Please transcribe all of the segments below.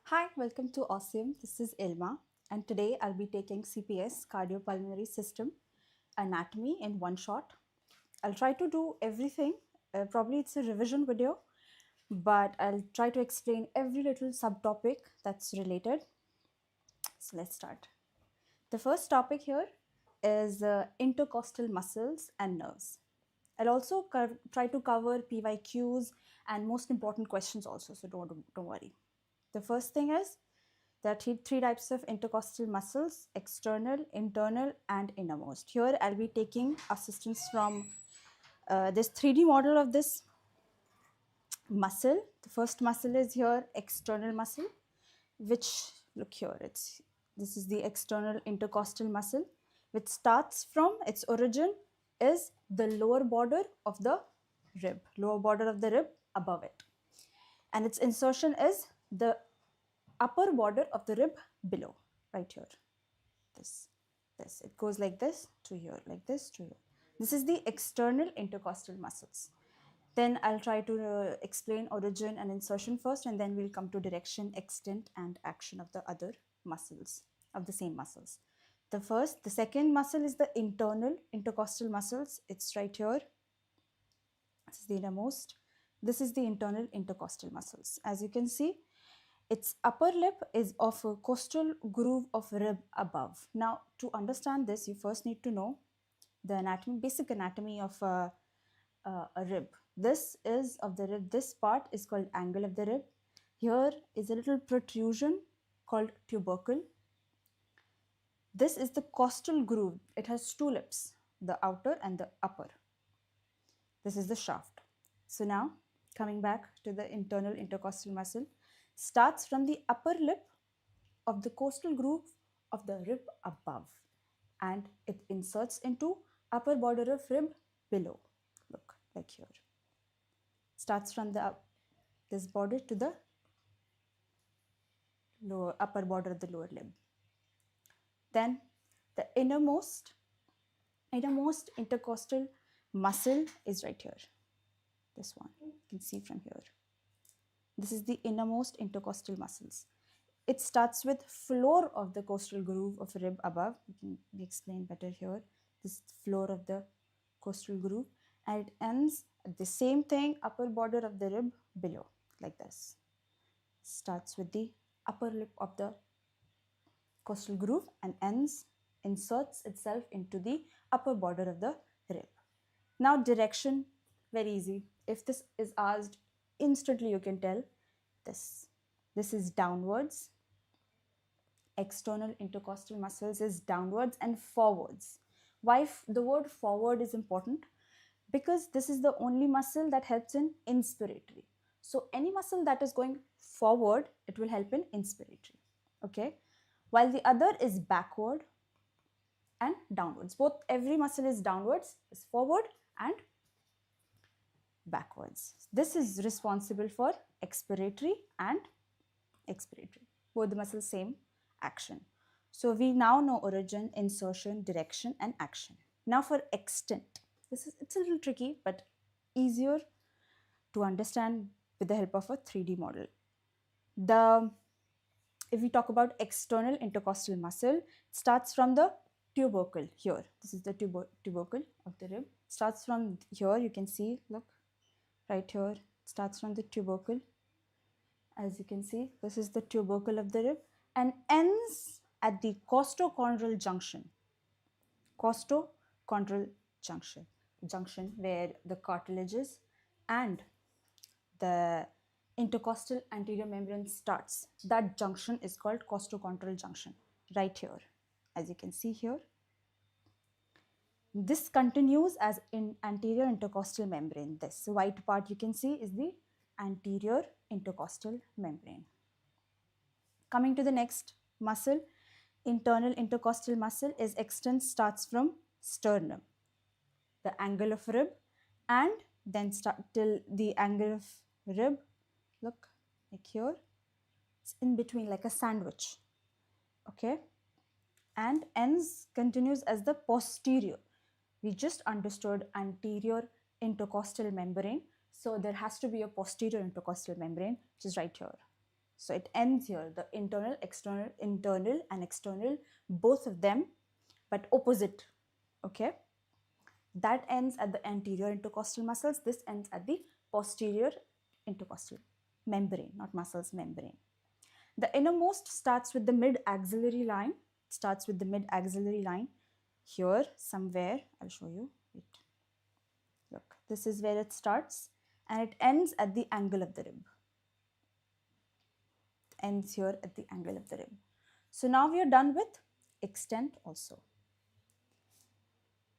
Hi, welcome to Osium. This is Ilma, and today I'll be taking CPS cardiopulmonary system anatomy in one shot. I'll try to do everything. Probably it's a revision video, but I'll try to explain every little subtopic that's related. So let's start. The first topic here is intercostal muscles and nerves. I'll also try to cover PYQs and most important questions also, so don't worry. The first thing is there are three types of intercostal muscles: external, internal, and innermost. Here I'll be taking assistance from this 3D model of this muscle. The first muscle is here external muscle, which look here, this is the external intercostal muscle, which starts from its origin is the lower border of the rib above it, and its insertion is the upper border of the rib below, right here. This it goes like this to here, like this to here. This is the external intercostal muscles. Then I'll try to explain origin and insertion first, and then we'll come to direction, extent, and action of the other muscles, of the same muscles. The second muscle is the internal intercostal muscles. It's right here. This is the innermost. This is the internal intercostal muscles. As you can see, its upper lip is of a costal groove of rib above. Now, to understand this, you first need to know the anatomy, basic anatomy of a rib. This is of the rib. This part is called angle of the rib. Here is a little protrusion called tubercle. This is the costal groove. It has two lips, the outer and the upper. This is the shaft. So now, coming back to the internal intercostal muscle, starts from the upper lip of the costal groove of the rib above, and it inserts into upper border of rib below. Look, like here. Starts from the this border to the upper border of the lower limb. Then the innermost intercostal muscle is right here. This one you can see from here. This is the innermost intercostal muscles. It starts with floor of the costal groove of rib above. It can be explained better here. This floor of the costal groove, and it ends at the same thing, upper border of the rib below, like this. Starts with the upper lip of the costal groove and inserts itself into the upper border of the rib. Now direction, very easy. If this is asked, instantly you can tell this. This is downwards. External intercostal muscles is downwards and forwards. Why the word forward is important? Because this is the only muscle that helps in inspiratory. So any muscle that is going forward, it will help in inspiratory. Okay. While the other is backward and downwards. Every muscle is downwards, is forward and backwards. This is responsible for expiratory and expiratory. Both the muscles same action. So we now know origin, insertion, direction, and action. Now for extent. It's a little tricky, but easier to understand with the help of a 3D model. If we talk about external intercostal muscle, it starts from the tubercle here. This is the tubercle of the rib. Starts from here, you can see, look, right here. It starts from the tubercle. As you can see, this is the tubercle of the rib and ends at the costochondral junction. Costochondral junction where the cartilages and the intercostal anterior membrane starts. That junction is called costochondral junction, right here. As you can see here, this continues as in anterior intercostal membrane. This white part you can see is the anterior intercostal membrane. Coming to the next muscle, internal intercostal muscle is extends starts from sternum, the angle of rib, and then start till the angle of rib, look, like here. It's in between like a sandwich. Okay, and ends continues as the posterior. We just understood anterior intercostal membrane, so there has to be a posterior intercostal membrane, which is right here. So it ends here, the internal, and external, both of them, but opposite. Okay, that ends at the anterior intercostal muscles. This ends at the posterior intercostal membrane, not muscles, membrane. The innermost starts with the mid-axillary line. Starts with the mid-axillary line here somewhere. I'll show you. Wait. Look, this is where it starts, and it ends at the angle of the rib. Ends here at the angle of the rib. So now we are done with extent also.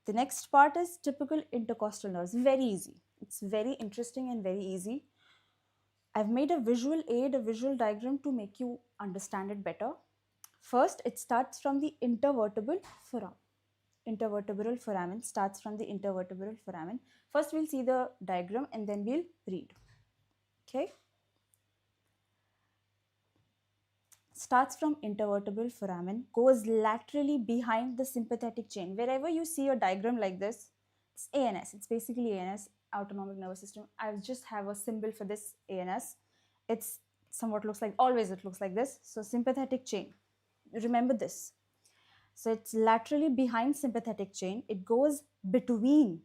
The next part is typical intercostal nerves. Very easy. It's very interesting and very easy. I've made a visual aid, a visual diagram to make you understand it better. First, it starts from the intervertebral foramen. Intervertebral foramen starts from the intervertebral foramen. First, we'll see the diagram and then we'll read. Okay. Starts from intervertebral foramen, goes laterally behind the sympathetic chain. Wherever you see a diagram like this, it's ANS. It's basically ANS, autonomic nervous system. I just have a symbol for this ANS. It's somewhat looks like, always it looks like this. So sympathetic chain. Remember this. So it's laterally behind sympathetic chain. It goes between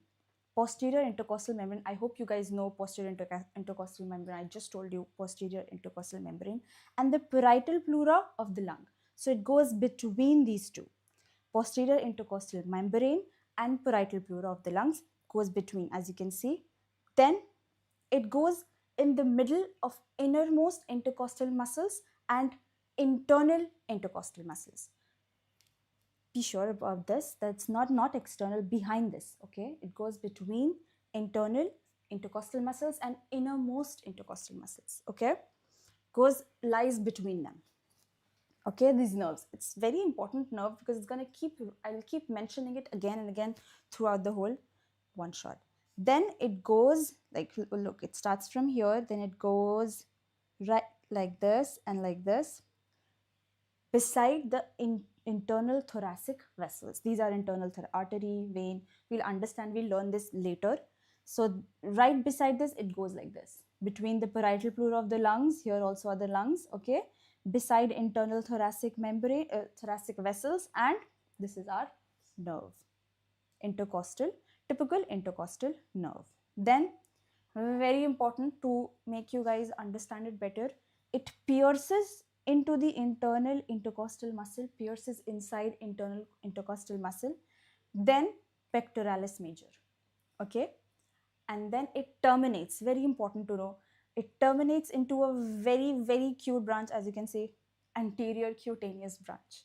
posterior intercostal membrane. I hope you guys know posterior intercostal membrane. I just told you posterior intercostal membrane, and the parietal pleura of the lung. So it goes between these two. Posterior intercostal membrane and parietal pleura of the lungs goes between, as you can see. Then it goes in the middle of innermost intercostal muscles and internal intercostal muscles. Be sure about this. That's not external, behind this. Okay, it goes between internal intercostal muscles and innermost intercostal muscles. Okay, lies between them. Okay, these nerves, it's very important nerve because it's going to I'll keep mentioning it again and again throughout the whole one shot. Then it goes like, look, it starts from here, then it goes right like this and like this beside the internal thoracic vessels. These are internal artery, vein. We'll understand, we'll learn this later. So right beside this, it goes like this. Between the parietal pleura of the lungs, here also are the lungs, okay? Beside internal thoracic membrane, thoracic vessels, and this is our nerve. Intercostal, typical intercostal nerve. Then, very important to make you guys understand it better, it pierces into the internal intercostal muscle, pierces inside internal intercostal muscle, then pectoralis major, okay? And then it terminates, very important to know, it terminates into a very, very cute branch, as you can see, anterior cutaneous branch.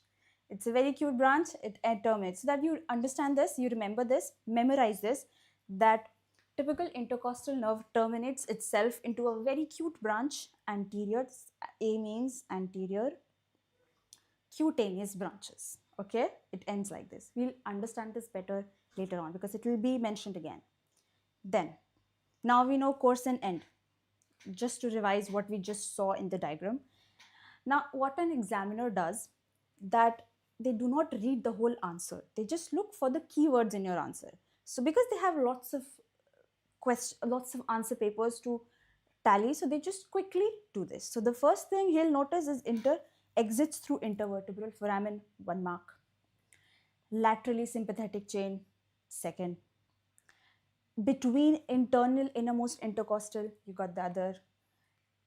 It's a very cute branch, it terminates. So that you understand this, you remember this, memorize this, that typical intercostal nerve terminates itself into a very cute branch, anterior. A means anterior cutaneous branches. Okay, it ends like this. We'll understand this better later on because it will be mentioned again. Then, now we know course and end. Just to revise what we just saw in the diagram. Now, what an examiner does, that they do not read the whole answer. They just look for the keywords in your answer. So because they have lots of answer papers to tally, so they just quickly do this. So the first thing he'll notice is exits through intervertebral foramen, 1 mark. Laterally sympathetic chain, 2nd. Between internal innermost intercostal, you got the other.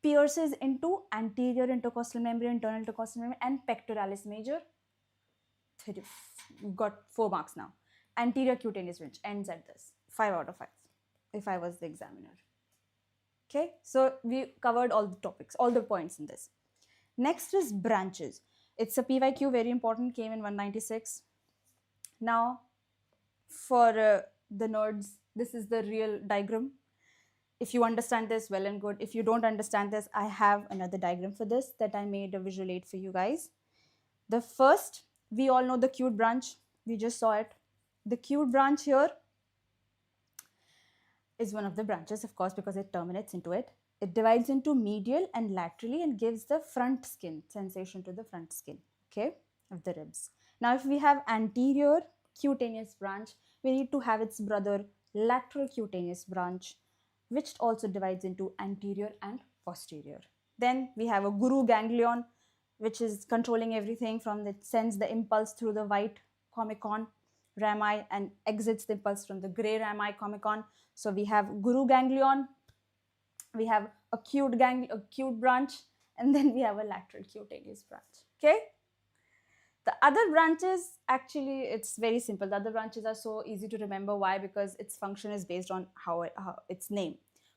Pierces into anterior intercostal membrane, internal intercostal membrane, and pectoralis major. You got 4 marks now. Anterior cutaneous branch ends at this. 5 out of 5 if I was the examiner. Okay, so we covered all the topics, all the points in this. Next is branches. It's a PYQ, very important, came in 196. Now, for the nerds, this is the real diagram. If you understand this, well and good. If you don't understand this, I have another diagram for this that I made a visual aid for you guys. The first, we all know the cute branch. We just saw it. The cute branch here is one of the branches, of course, because it terminates into it. It divides into medial and laterally and gives the front skin sensation to the front skin, okay, of the ribs. Now, if we have anterior cutaneous branch, we need to have its brother lateral cutaneous branch, which also divides into anterior and posterior. Then we have a guru ganglion, which is controlling everything from the sends the impulse through the white comicon rami and exits the impulse from the gray rami comicon. So we have guru ganglion, we have acute branch, and then we have a lateral cutaneous branch. Okay. The other branches, actually, it's very simple. The other branches are so easy to remember. Why? Because its function is based on how its name.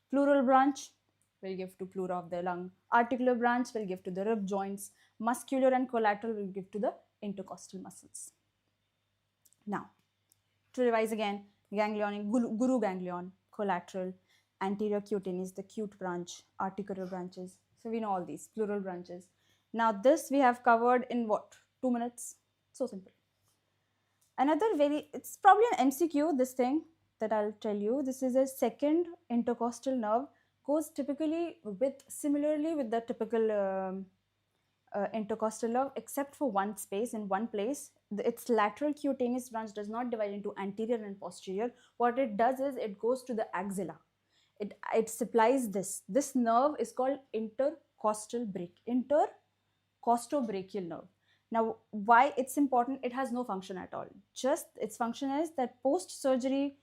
Pleural branch will give to pleura of the lung. Articular branch will give to the rib joints. Muscular and collateral will give to the intercostal muscles. Now, to revise again, ganglion, guru ganglion, collateral, anterior cutaneous, the cute branch, articular branches. So we know all these pleural branches. Now this we have covered in what? 2 minutes. So simple. Another it's probably an MCQ, this thing that I'll tell you. This is a second intercostal nerve, goes typically similarly with the typical intercostal nerve, except for one space in one place. Its lateral cutaneous branch does not divide into anterior and posterior. What it does is it goes to the axilla. It supplies this nerve is called intercostobrachial nerve. Now, why it's important? It has no function at all. Just its function is that post surgery,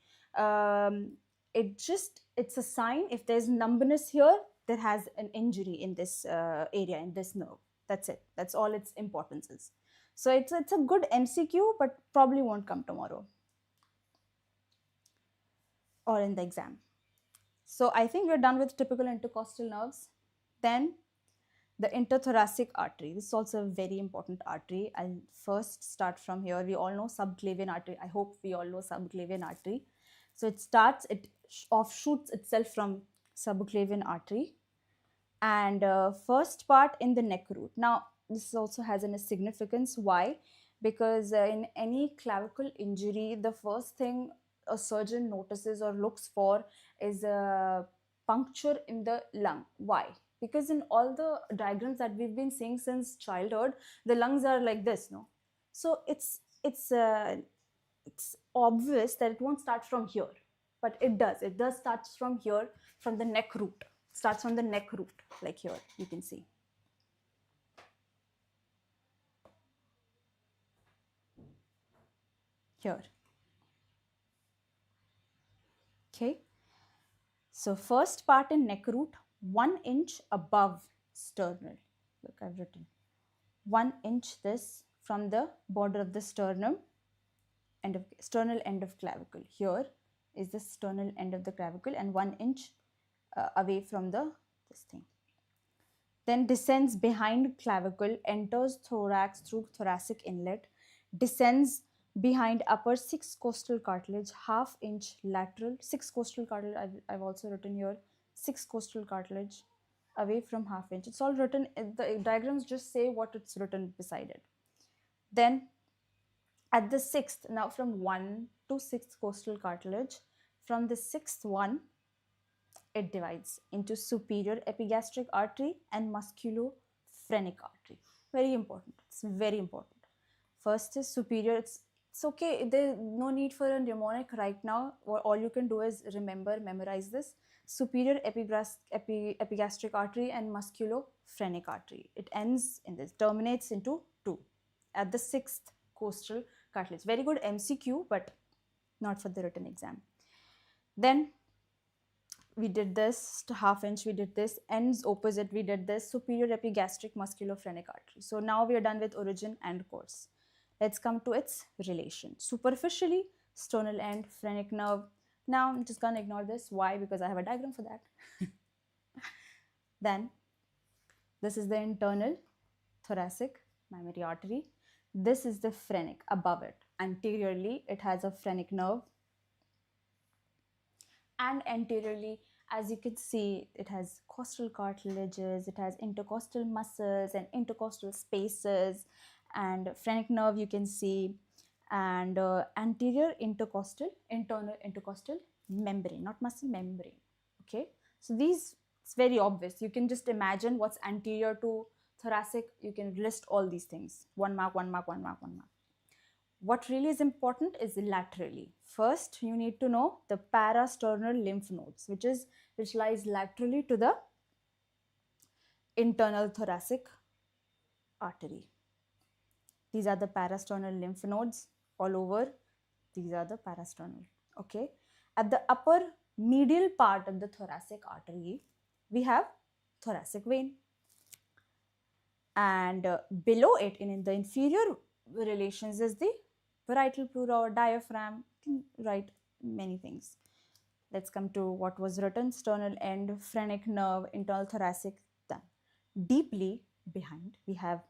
it's a sign. If there's numbness here, there has an injury in this area, in this nerve. That's it. That's all its importance is. So it's a good MCQ, but probably won't come tomorrow or in the exam. So I think we're done with typical intercostal nerves. Then the interthoracic artery. This is also a very important artery. I'll first start from here. We all know subclavian artery. I hope we all know subclavian artery. So it offshoots itself from subclavian artery. And first part in the neck root. Now, this also has a significance. Why? Because in any clavicle injury, the first thing a surgeon notices or looks for is a puncture in the lung. Why? Because in all the diagrams that we've been seeing since childhood, the lungs are like this, no? So it's obvious that it won't start from here, but it does. It does start from here, from the neck root. Starts from the neck root, like here, you can see. Here. Okay. So first part in neck root, 1 inch above sternal. Look, I've written 1 inch this from the border of the sternum, sternal end of clavicle. Here is the sternal end of the clavicle, and 1 inch away from this thing. Then descends behind clavicle, enters thorax through thoracic inlet, descends behind upper 6 costal cartilage, ½ inch lateral, 6 costal cartilage, I've also written here, 6 costal cartilage away from ½ inch. It's all written, the diagrams just say what it's written beside it. Then at the 6th, now from 1 to 6 costal cartilage, from the 6th one, it divides into superior epigastric artery and musculophrenic artery. Very important. It's very important. First is superior. It's okay. There's no need for a mnemonic right now. All you can do is memorize this. Superior epigastric artery and musculophrenic artery. It ends in this, terminates into 2 at the 6th costal cartilage. Very good MCQ, but not for the written exam. Then we did this, ½ inch, we did this, ends opposite, we did this, superior epigastric musculophrenic artery. So now we are done with origin and course. Let's come to its relation. Superficially, sternal end, phrenic nerve. Now I'm just gonna ignore this. Why? Because I have a diagram for that. Then this is the internal thoracic mammary artery. This is the phrenic above it. Anteriorly, it has a phrenic nerve. And anteriorly, as you can see, it has costal cartilages, it has intercostal muscles and intercostal spaces, and phrenic nerve you can see, and anterior internal intercostal membrane, not muscle, membrane. Okay, so these, it's very obvious. You can just imagine what's anterior to thoracic. You can list all these things. 1 mark, 1 mark, 1 mark, 1 mark. What really is important is laterally. First, you need to know the parasternal lymph nodes, which lies laterally to the internal thoracic artery. These are the parasternal lymph nodes all over. These are the parasternal. Okay. At the upper medial part of the thoracic artery, we have thoracic vein. And below it, in the inferior relations, is the parietal pleura or diaphragm. You can write many things. Let's come to what was written. Sternal end, phrenic nerve, internal thoracic, done. Deeply behind, we have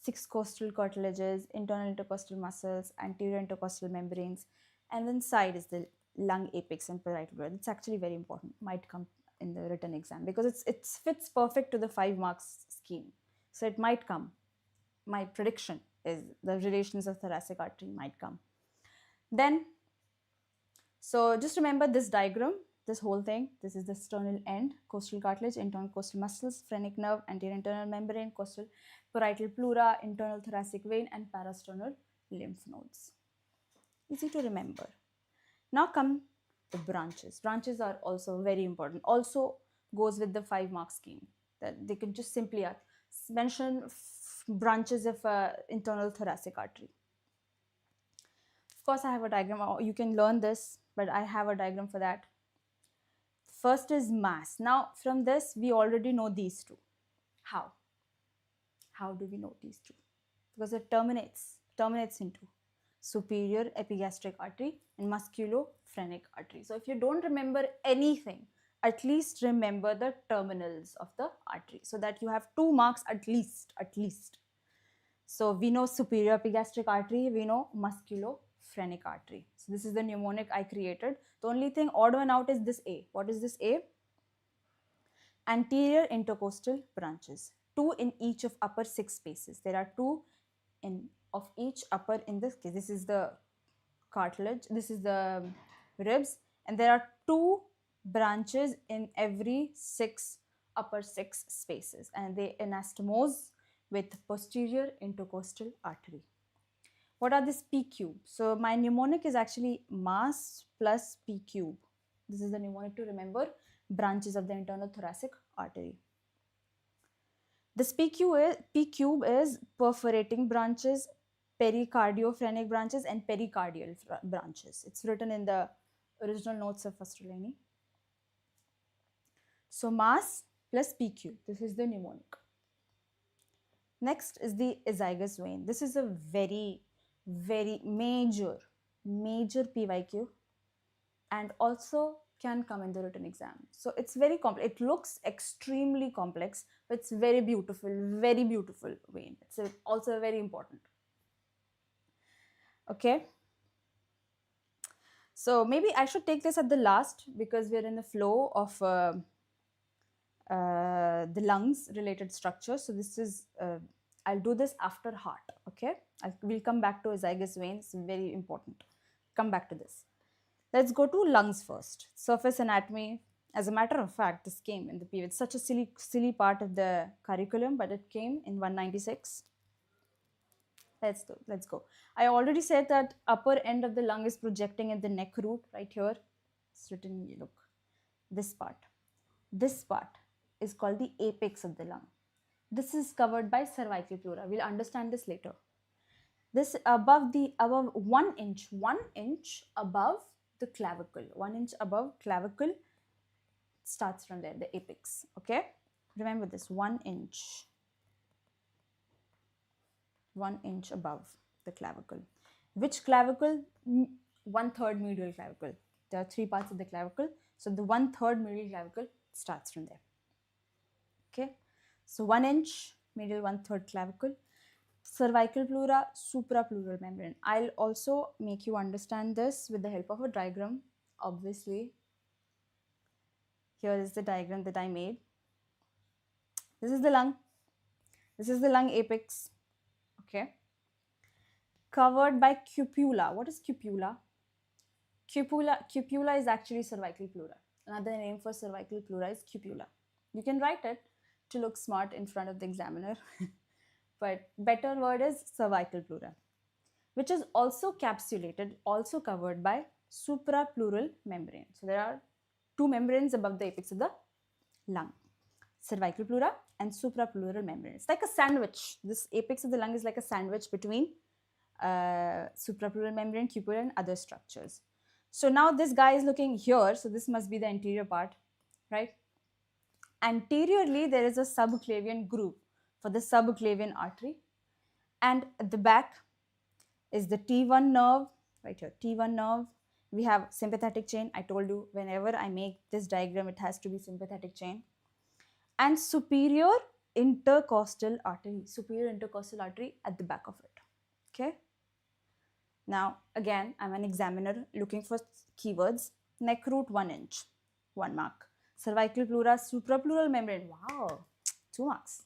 6 costal cartilages, internal intercostal muscles, anterior intercostal membranes, and then side is the lung apex and parietal pleura. It's actually very important, might come in the written exam because it fits perfect to the 5 marks scheme. So it might come. My prediction is the relations of thoracic artery might come. Then, so just remember this diagram, this whole thing. This is the sternal end, costal cartilage, internal costal muscles, phrenic nerve, anterior internal membrane, costal parietal pleura, internal thoracic vein, and parasternal lymph nodes. Easy to remember. Now come the branches. Branches are also very important. Also goes with the 5 mark scheme. That they can just simply mention branches of internal thoracic artery. Of course, I have a diagram. You can learn this, but I have a diagram for that. First is mass. Now, from this, we already know these two. How? How do we know these two? Because it terminates into superior epigastric artery and musculophrenic artery. So if you don't remember anything, at least remember the terminals of the artery so that you have 2 marks at least. So we know superior epigastric artery, we know musculophrenic artery. So this is the mnemonic I created. The only thing odd one out is this A. What is this A? Anterior intercostal branches. 2 in each of upper 6 spaces. There are 2 in of each upper, in this case. This is the cartilage, this is the ribs, and there are 2 branches in every upper 6 spaces, and they anastomose with posterior intercostal artery. What are this P cube? So my mnemonic is actually mass plus P cube. This is the mnemonic to remember branches of the internal thoracic artery. This P cube is perforating branches, pericardiophonic branches, and pericardial branches. It's written in the original notes of first Leni. So mass plus P cube. This is the mnemonic. Next is the azygous vein. This is a very, very major PYQ and also can come in the written exam. So it's very complex. It looks extremely complex, but it's very beautiful vein. It's also very important. Okay. So maybe I should take this at the last because we're in the flow of the lungs related structure. So this is, I'll do this after heart. Okay. We'll come back to azygous vein. It's very important. Come back to this. Let's go to lungs first. Surface anatomy. As a matter of fact, this came in the PV. It's such a silly part of the curriculum, but it came in 196. Let's go. I already said that upper end of the lung is projecting in the neck root right here. It's written, look, this part. This part is called the apex of the lung. This is covered by cervical pleura. We'll understand this later. This above 1 inch above the clavicle. 1 inch above clavicle starts from there, the apex. Okay, remember this, 1 inch. 1 inch above the clavicle. Which clavicle? 1/3 medial clavicle. There are 3 parts of the clavicle. So the 1/3 medial clavicle starts from there. Okay, so 1 inch medial, 1/3 clavicle. Cervical pleura, suprapleural membrane. I'll also make you understand this with the help of a diagram, obviously. Here is the diagram that I made. This is the lung. This is the lung apex. Okay. Covered by cupula. What is cupula? Cupula is actually cervical pleura. Another name for cervical pleura is cupula. You can write it to look smart in front of the examiner. But better word is cervical pleura, which is also capsulated, also covered by suprapleural membrane. So there are 2 membranes above the apex of the lung. cervical pleura, and suprapleural membrane. It's like a sandwich. This apex of the lung is like a sandwich between suprapleural membrane, cupula, and other structures. So now this guy is looking here, so this must be the anterior part, right? Anteriorly, there is a subclavian groove for the subclavian artery, and at the back is the T1 nerve, right here, T1 nerve. We have sympathetic chain. I told you whenever I make this diagram, it has to be sympathetic chain. And superior intercostal artery at the back of it, okay? Now, again, I'm an examiner looking for keywords. Neck root 1 inch, 1 mark. Cervical pleura, suprapleural membrane, wow, 2 marks.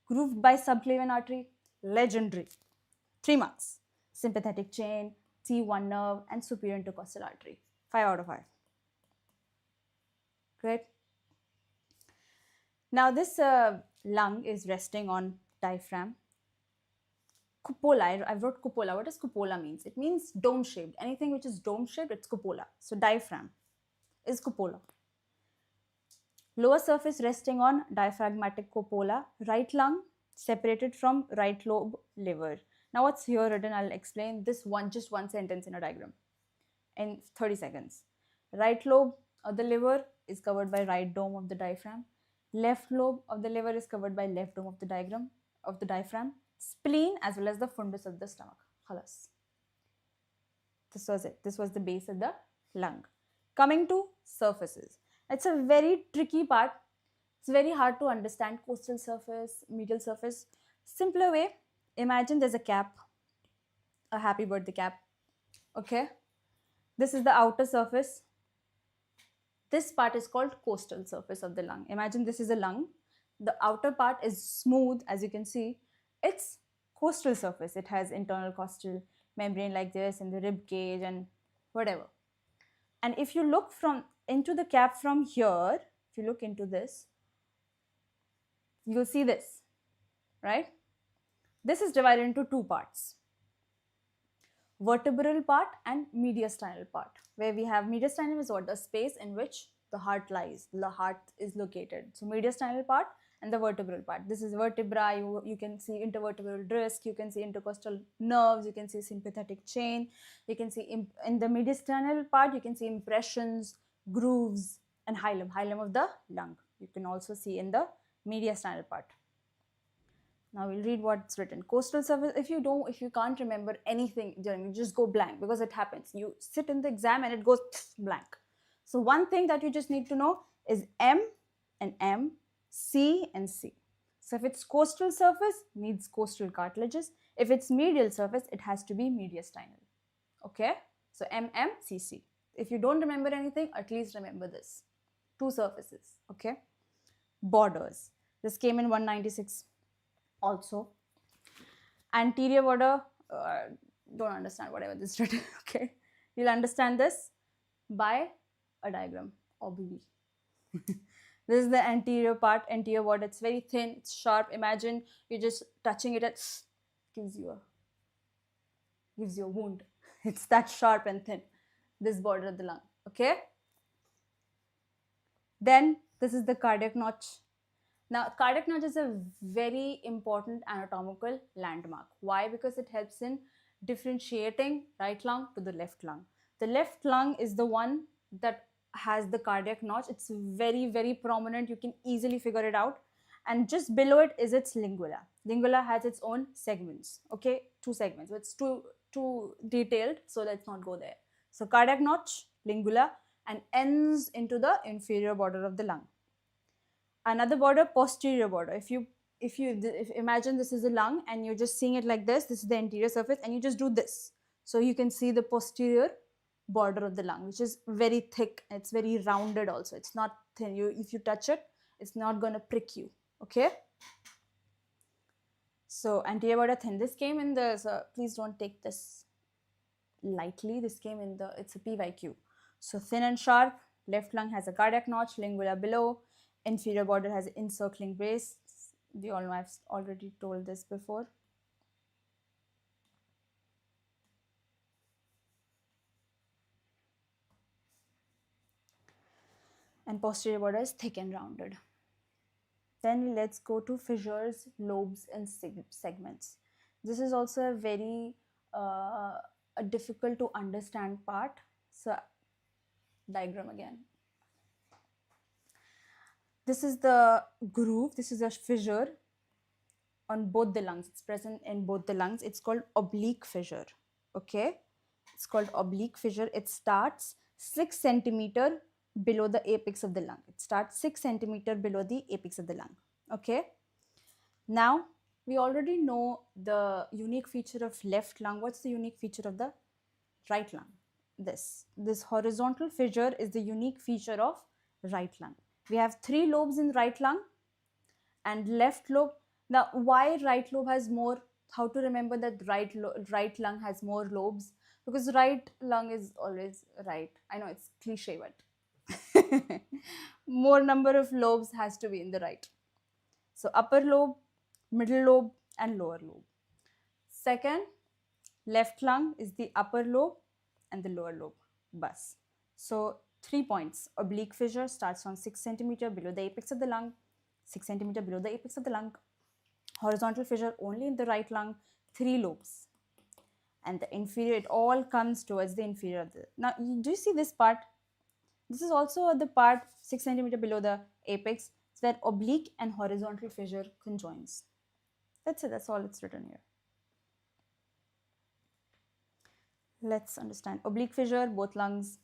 Grooved by subclavian artery, legendary, 3 marks. Sympathetic chain, T1 nerve, and superior intercostal artery, 5 out of 5. Great. Now, this lung is resting on diaphragm. Cupola, I wrote cupola. What does cupola means? It means dome shaped. Anything which is dome shaped, it's cupola. So diaphragm is cupola. Lower surface resting on diaphragmatic cupola. Right lung separated from right lobe liver. Now what's here written, I'll explain this just one sentence in a diagram in 30 seconds. Right lobe of the liver is covered by right dome of the diaphragm. Left lobe of the liver is covered by left dome of the diaphragm. Spleen as well as the fundus of the stomach. Khalas. This was it. This was the base of the lung. Coming to surfaces. It's a very tricky part. It's very hard to understand. Costal surface, medial surface. Simpler way, imagine there's a cap, a happy birthday cap. Okay. This is the outer surface. This part is called costal surface of the lung. Imagine this is a lung. The outer part is smooth, as you can see. It's costal surface. It has internal costal membrane like this in the rib cage and whatever. And if you look into the cap from here, if you look into this, you'll see this, right? This is divided into 2 parts. Vertebral part and mediastinal part, where we have mediastinum is what? The space in which the heart lies, the heart is located. So mediastinal part and the vertebral part. This is vertebra, you can see intervertebral disc, you can see intercostal nerves, you can see sympathetic chain, you can see in the mediastinal part, you can see impressions, grooves, and hilum of the lung. You can also see in the mediastinal part. Now we'll read what's written. Costal surface, if you can't remember anything during, you just go blank because it happens. You sit in the exam and it goes blank. So one thing that you just need to know is M and M, C and C. So if it's costal surface, needs costal cartilages. If it's medial surface, it has to be mediastinal. Okay? So M, M, C, C. If you don't remember anything, at least remember this. 2 surfaces. Okay? Borders. This came in 196. Also, anterior border, don't understand whatever this is written, okay? You'll understand this by a diagram, obviously. This is the anterior part, anterior border. It's very thin, it's sharp. Imagine you're just touching it, gives you a wound. It's that sharp and thin, this border of the lung, okay? Then this is the cardiac notch. Now, cardiac notch is a very important anatomical landmark. Why? Because it helps in differentiating right lung to the left lung. The left lung is the one that has the cardiac notch. It's very, very prominent. You can easily figure it out. And just below it is its lingula. Lingula has its own segments, okay? 2 segments. It's too detailed, so let's not go there. So cardiac notch, lingula, and ends into the inferior border of the lung. Another border, posterior border. If you imagine this is a lung and you're just seeing it like this is the anterior surface, and you just do this. So you can see the posterior border of the lung, which is very thick. It's very rounded also. It's not thin. If you touch it, it's not going to prick you. Okay? So anterior border thin. This came in the, so please don't take this lightly. This came in the, it's a PYQ. So thin and sharp. Left lung has a cardiac notch, lingula below. Inferior border has encircling brace. We all know, I've already told this before. And posterior border is thick and rounded. Then let's go to fissures, lobes, and segments. This is also a very a difficult to understand part. So diagram again. This is the groove. This is a fissure on both the lungs. It's present in both the lungs. It's called oblique fissure. Okay, it's called oblique fissure. It starts 6 centimeter below the apex of the lung. It starts 6 centimeter below the apex of the lung. Okay. Now we already know the unique feature of left lung. What's the unique feature of the right lung? This horizontal fissure is the unique feature of right lung. We have 3 lobes in right lung and left lobe. Now why right lobe has more? How to remember that right lung has more lobes? Because right lung is always right. I know it's cliche, but more number of lobes has to be in the right. So upper lobe, middle lobe, and lower lobe. Second, left lung is the upper lobe and the lower lobe. Bus. So 3 points. Oblique fissure starts from 6 centimeter below the apex of the lung, 6 centimeter below the apex of the lung. Horizontal fissure only in the right lung, 3 lobes. And the inferior, it all comes towards the inferior of the. Now, do you see this part? This is also the part 6 centimeter below the apex, where oblique and horizontal fissure conjoins. That's it, that's all it's written here. Let's understand. Oblique fissure, both lungs,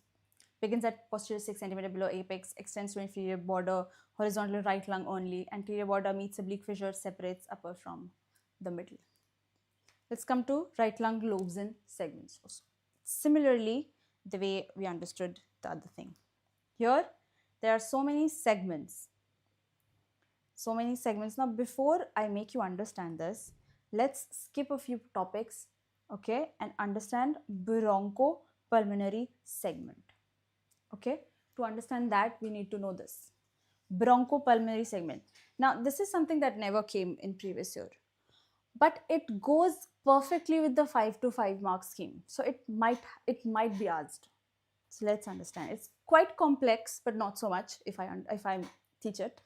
begins at posterior 6 centimeter below apex, extends to inferior border, horizontal right lung only, anterior border meets oblique fissure, separates upper from the middle. Let's come to right lung lobes and segments also. Similarly, the way we understood the other thing. Here, there are so many segments. So many segments. Now, before I make you understand this, let's skip a few topics, okay, and understand bronchopulmonary segment. Okay, to understand that, we need to know this. Bronchopulmonary segment. Now, this is something that never came in previous year, but it goes perfectly with the 5 to 5 mark scheme. So it might be asked. So let's understand. It's quite complex, but not so much if I teach it.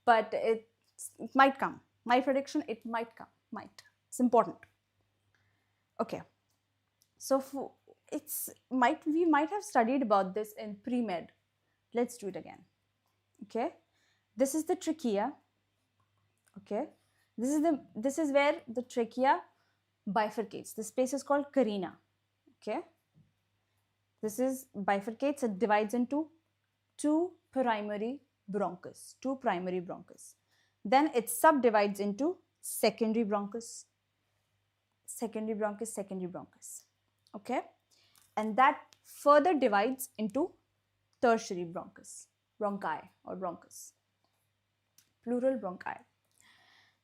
But it might come. My prediction, it might come. Might. It's important. Okay. So we might have studied about this in pre-med. Let's do it again. Okay. This is the trachea. Okay. This is where the trachea bifurcates. This space is called carina. Okay. This is bifurcates. It divides into two primary bronchus. Then it subdivides into secondary bronchus. Okay. And that further divides into tertiary bronchi or bronchus. Plural bronchi.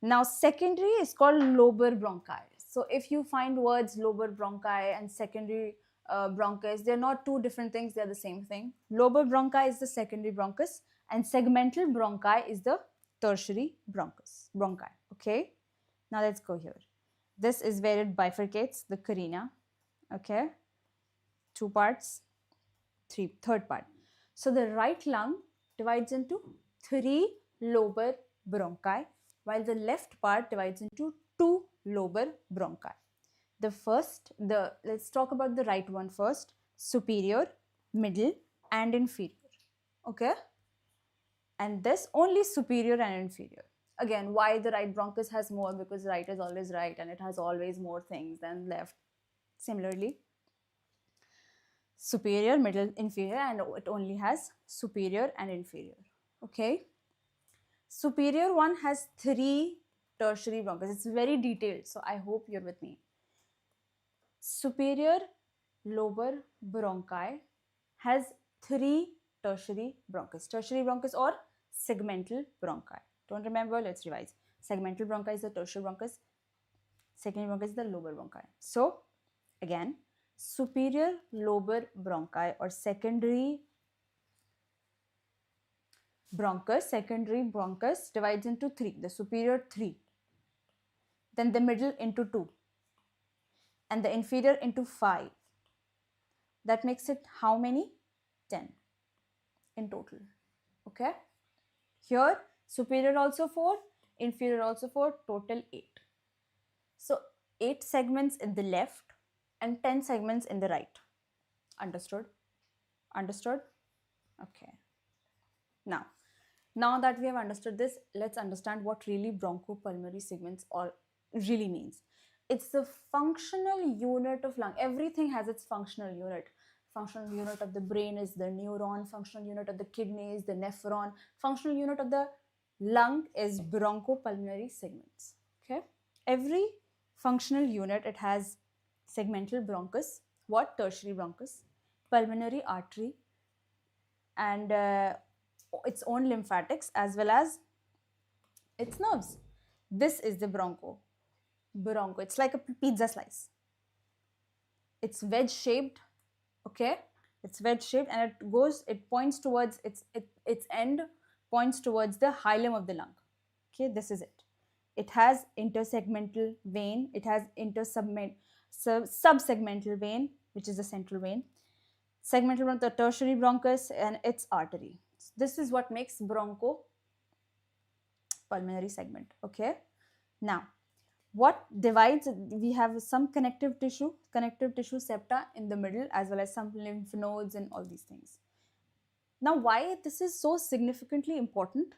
Now, secondary is called lobar bronchi. So, if you find words lobar bronchi and secondary bronchus, they're not two different things, they're the same thing. Lobar bronchi is the secondary bronchus and segmental bronchi is the tertiary bronchi. Okay. Now, let's go here. This is where it bifurcates, the carina. Okay. 2 parts, third part. So, the right lung divides into 3 lobar bronchi, while the left part divides into 2 lobar bronchi. Let's talk about the right one first. Superior, middle, and inferior. Okay? And this only superior and inferior. Again, why the right bronchus has more? Because right is always right and it has always more things than left. Similarly, superior, middle, inferior, and it only has superior and inferior. Okay? Superior one has 3 tertiary bronchus. It's very detailed, so I hope you're with me. Superior lobar bronchi has 3 tertiary bronchus. Tertiary bronchus or segmental bronchi. Don't remember, let's revise. Segmental bronchi is the tertiary bronchus. Secondary bronchus is the lobar bronchi. So, again, superior lobar bronchi or secondary bronchus divides into 3. The superior 3. Then the middle into 2. And the inferior into 5. That makes it how many? 10 in total. Okay. Here, Superior also 4, inferior also 4, total 8. So 8 segments in the left and 10 segments in the right. Understood? Understood? Okay. Now that we have understood this, let's understand what really bronchopulmonary segments or really means. It's the functional unit of lung. Everything has its functional unit. Functional unit of the brain is the neuron, functional unit of the kidney is the nephron, functional unit of the lung is bronchopulmonary segments. Okay? Every functional unit, it has segmental bronchus, what? Tertiary bronchus, pulmonary artery, and its own lymphatics as well as its nerves. This is the broncho. It's like a pizza slice. It's wedge shaped, okay? It's wedge shaped and it points towards its end points towards the hilum of the lung. Okay, this is it. It has intersegmental vein. It has subsegmental vein, which is the central vein. Segmental bronchus, the tertiary bronchus, and its artery. This is what makes bronchopulmonary segment. Okay. Now, what divides? We have some connective tissue septa in the middle, as well as some lymph nodes and all these things. Now, why this is so significantly important?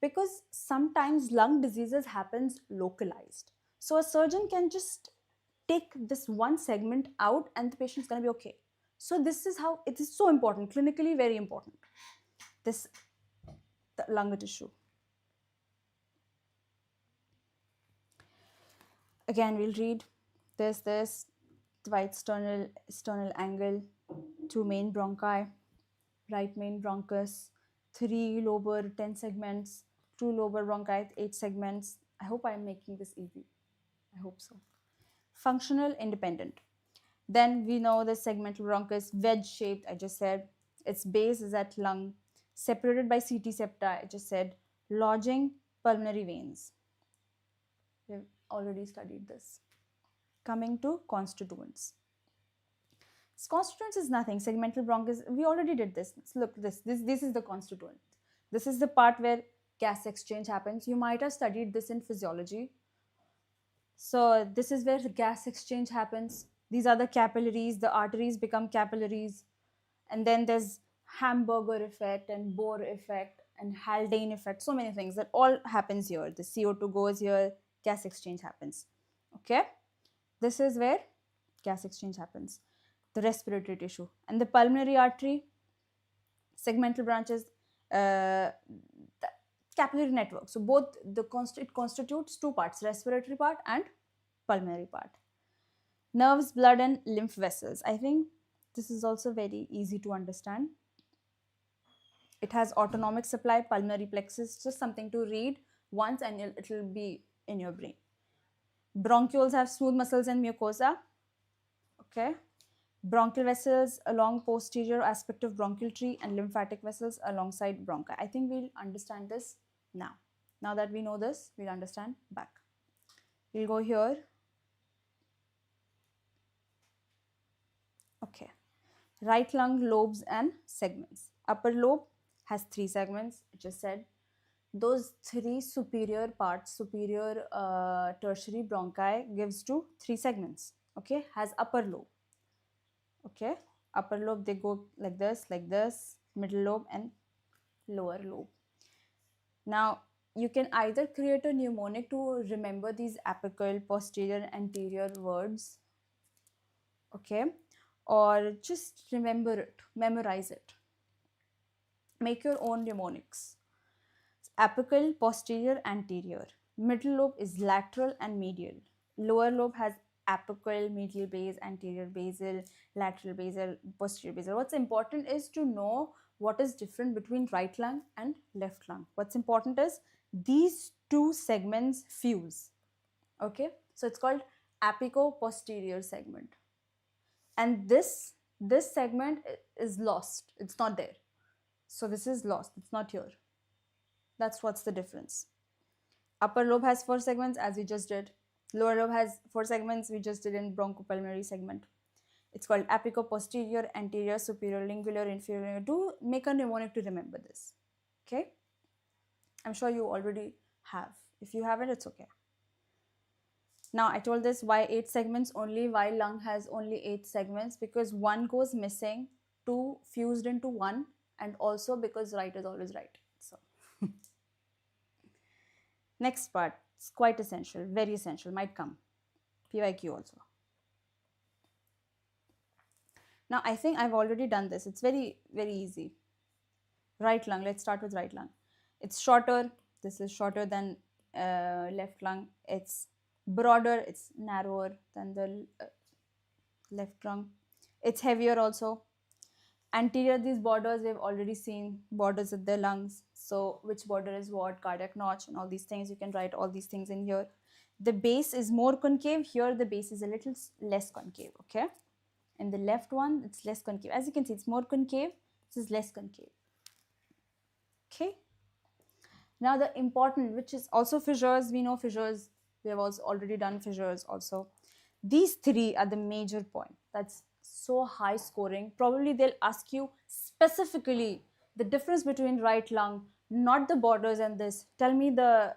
Because sometimes lung diseases happens localized. So a surgeon can just take this one segment out and the patient's going to be okay. So this is how it is so important, clinically very important. The lung tissue. Again, we'll read this right sternal angle, 2 main bronchi, right main bronchus, 3 lobar 10 segments, 2 lobar bronchi 8 segments. I hope I'm making this easy. I hope so. Functional independent. Then we know the segmental bronchus, wedge shaped, I just said. Its base is at lung, separated by CT septa, I just said. Lodging pulmonary veins. We've already studied this. Coming to constituents. Constituents is nothing. Segmental bronchus, we already did this. Look, this is the constituent. This is the part where gas exchange happens. You might have studied this in physiology. So this is where the gas exchange happens. These are the capillaries. The arteries become capillaries. And then there's Hamburger effect and Bohr effect and Haldane effect. So many things that all happens here. The CO2 goes here. Gas exchange happens. Okay. This is where gas exchange happens. The respiratory tissue. And the pulmonary artery, segmental branches, the capillary network. So both it constitutes 2 parts, respiratory part and pulmonary part. Nerves, blood and lymph vessels. I think this is also very easy to understand. It has autonomic supply, pulmonary plexus, just something to read once and it will be in your brain. Bronchioles have smooth muscles and mucosa. Okay. Bronchial vessels along posterior aspect of bronchial tree and lymphatic vessels alongside bronchi. I think we'll understand this now. Now that we know this, we'll understand back. We'll go here. Okay. Right lung lobes and segments. Upper lobe has 3 segments, I just said. Those 3 superior parts, tertiary bronchi gives to 3 segments. Okay, has upper lobe. Okay, upper lobe, they go like this, middle lobe and lower lobe. Now, you can either create a mnemonic to remember these apical, posterior, anterior words. Okay, or just remember it, memorize it. Make your own mnemonics. Apical, posterior, anterior. Middle lobe is lateral and medial. Lower lobe has apical, medial base, anterior basal, lateral basal, posterior basal. What's important is to know what is different between right lung and left lung. What's important is these 2 segments fuse. Okay, so it's called apico-posterior segment. And this segment is lost. It's not there. So this is lost. It's not here. That's what's the difference. Upper lobe has 4 segments as we just did. Lower lobe has 4 segments we just did in bronchopulmonary segment. It's called apico-posterior, anterior, superior, lingular, inferior. Do make a mnemonic to remember this. Okay. I'm sure you already have. If you haven't, it's okay. Now I told this why 8 segments only, why lung has only 8 segments, because one goes missing, 2 fused into 1, and also because right is always right. So next part, it's quite essential, very essential, might come. PYQ also. Now I think I've already done this. It's very, very easy. Right lung, let's start with right lung. It's shorter, this is shorter than left lung. It's broader, it's narrower than the left lung. It's heavier also. Anterior, these borders we've already seen, borders of the lungs. So which border is what, cardiac notch and all these things, you can write all these things in here. The base is more concave, here the base is a little less concave, okay? In the left one, it's less concave. As you can see, it's more concave, this is less concave. Okay. Now the important, which is also fissures, we know fissures, we have also already done fissures also. These 3 are the major point. That's so high scoring. Probably they'll ask you specifically the difference between right lung, not the borders and this. Tell me the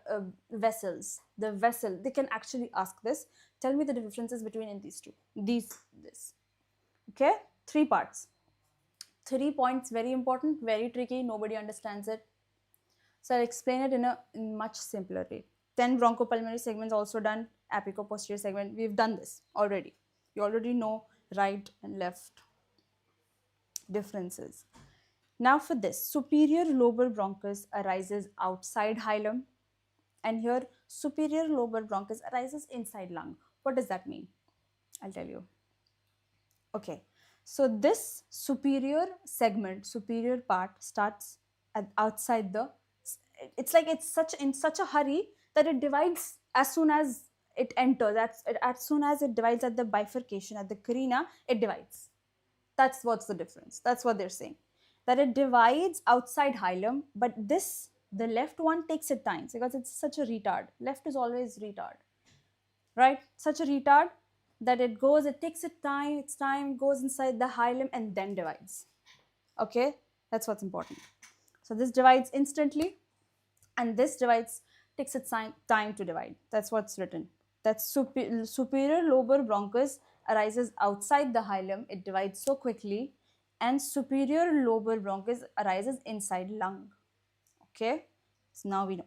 vessels, the vessel. They can actually ask this. Tell me the differences between in these two. This. Okay, 3 parts. 3 points, very important, very tricky. Nobody understands it. So I'll explain it in a much simpler way. 10 bronchopulmonary segments also done, apico-posterior segment. We've done this already. You already know right and left differences. Now for this, superior lobar bronchus arises outside hilum, and here superior lobar bronchus arises inside lung. What does that mean? I'll tell you. Okay, so this superior segment, superior part starts outside the, it's like it's in such a hurry that it divides as soon as it enters, as soon as it divides at the bifurcation, at the carina, it divides. That's what's the difference. That's what they're saying. That it divides outside hilum, but this, the left one takes its time because it's such a retard. Left is always retard, right? Such a retard that it takes its time, goes inside the hilum and then divides. Okay, that's what's important. So this divides instantly, and this takes its time to divide. That's what's written. That superior lobar bronchus arises outside the hilum, it divides so quickly, and superior lobar bronchus arises inside lung. Okay, so now we know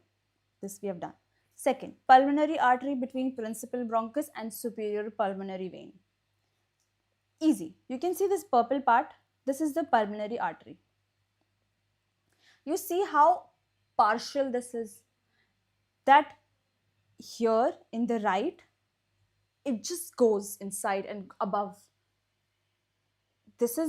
this, we have done. Second, pulmonary artery between principal bronchus and superior pulmonary vein. Easy. You can see this purple part. This is the pulmonary artery. You see how partial this is? That here in the right, it just goes inside and above. This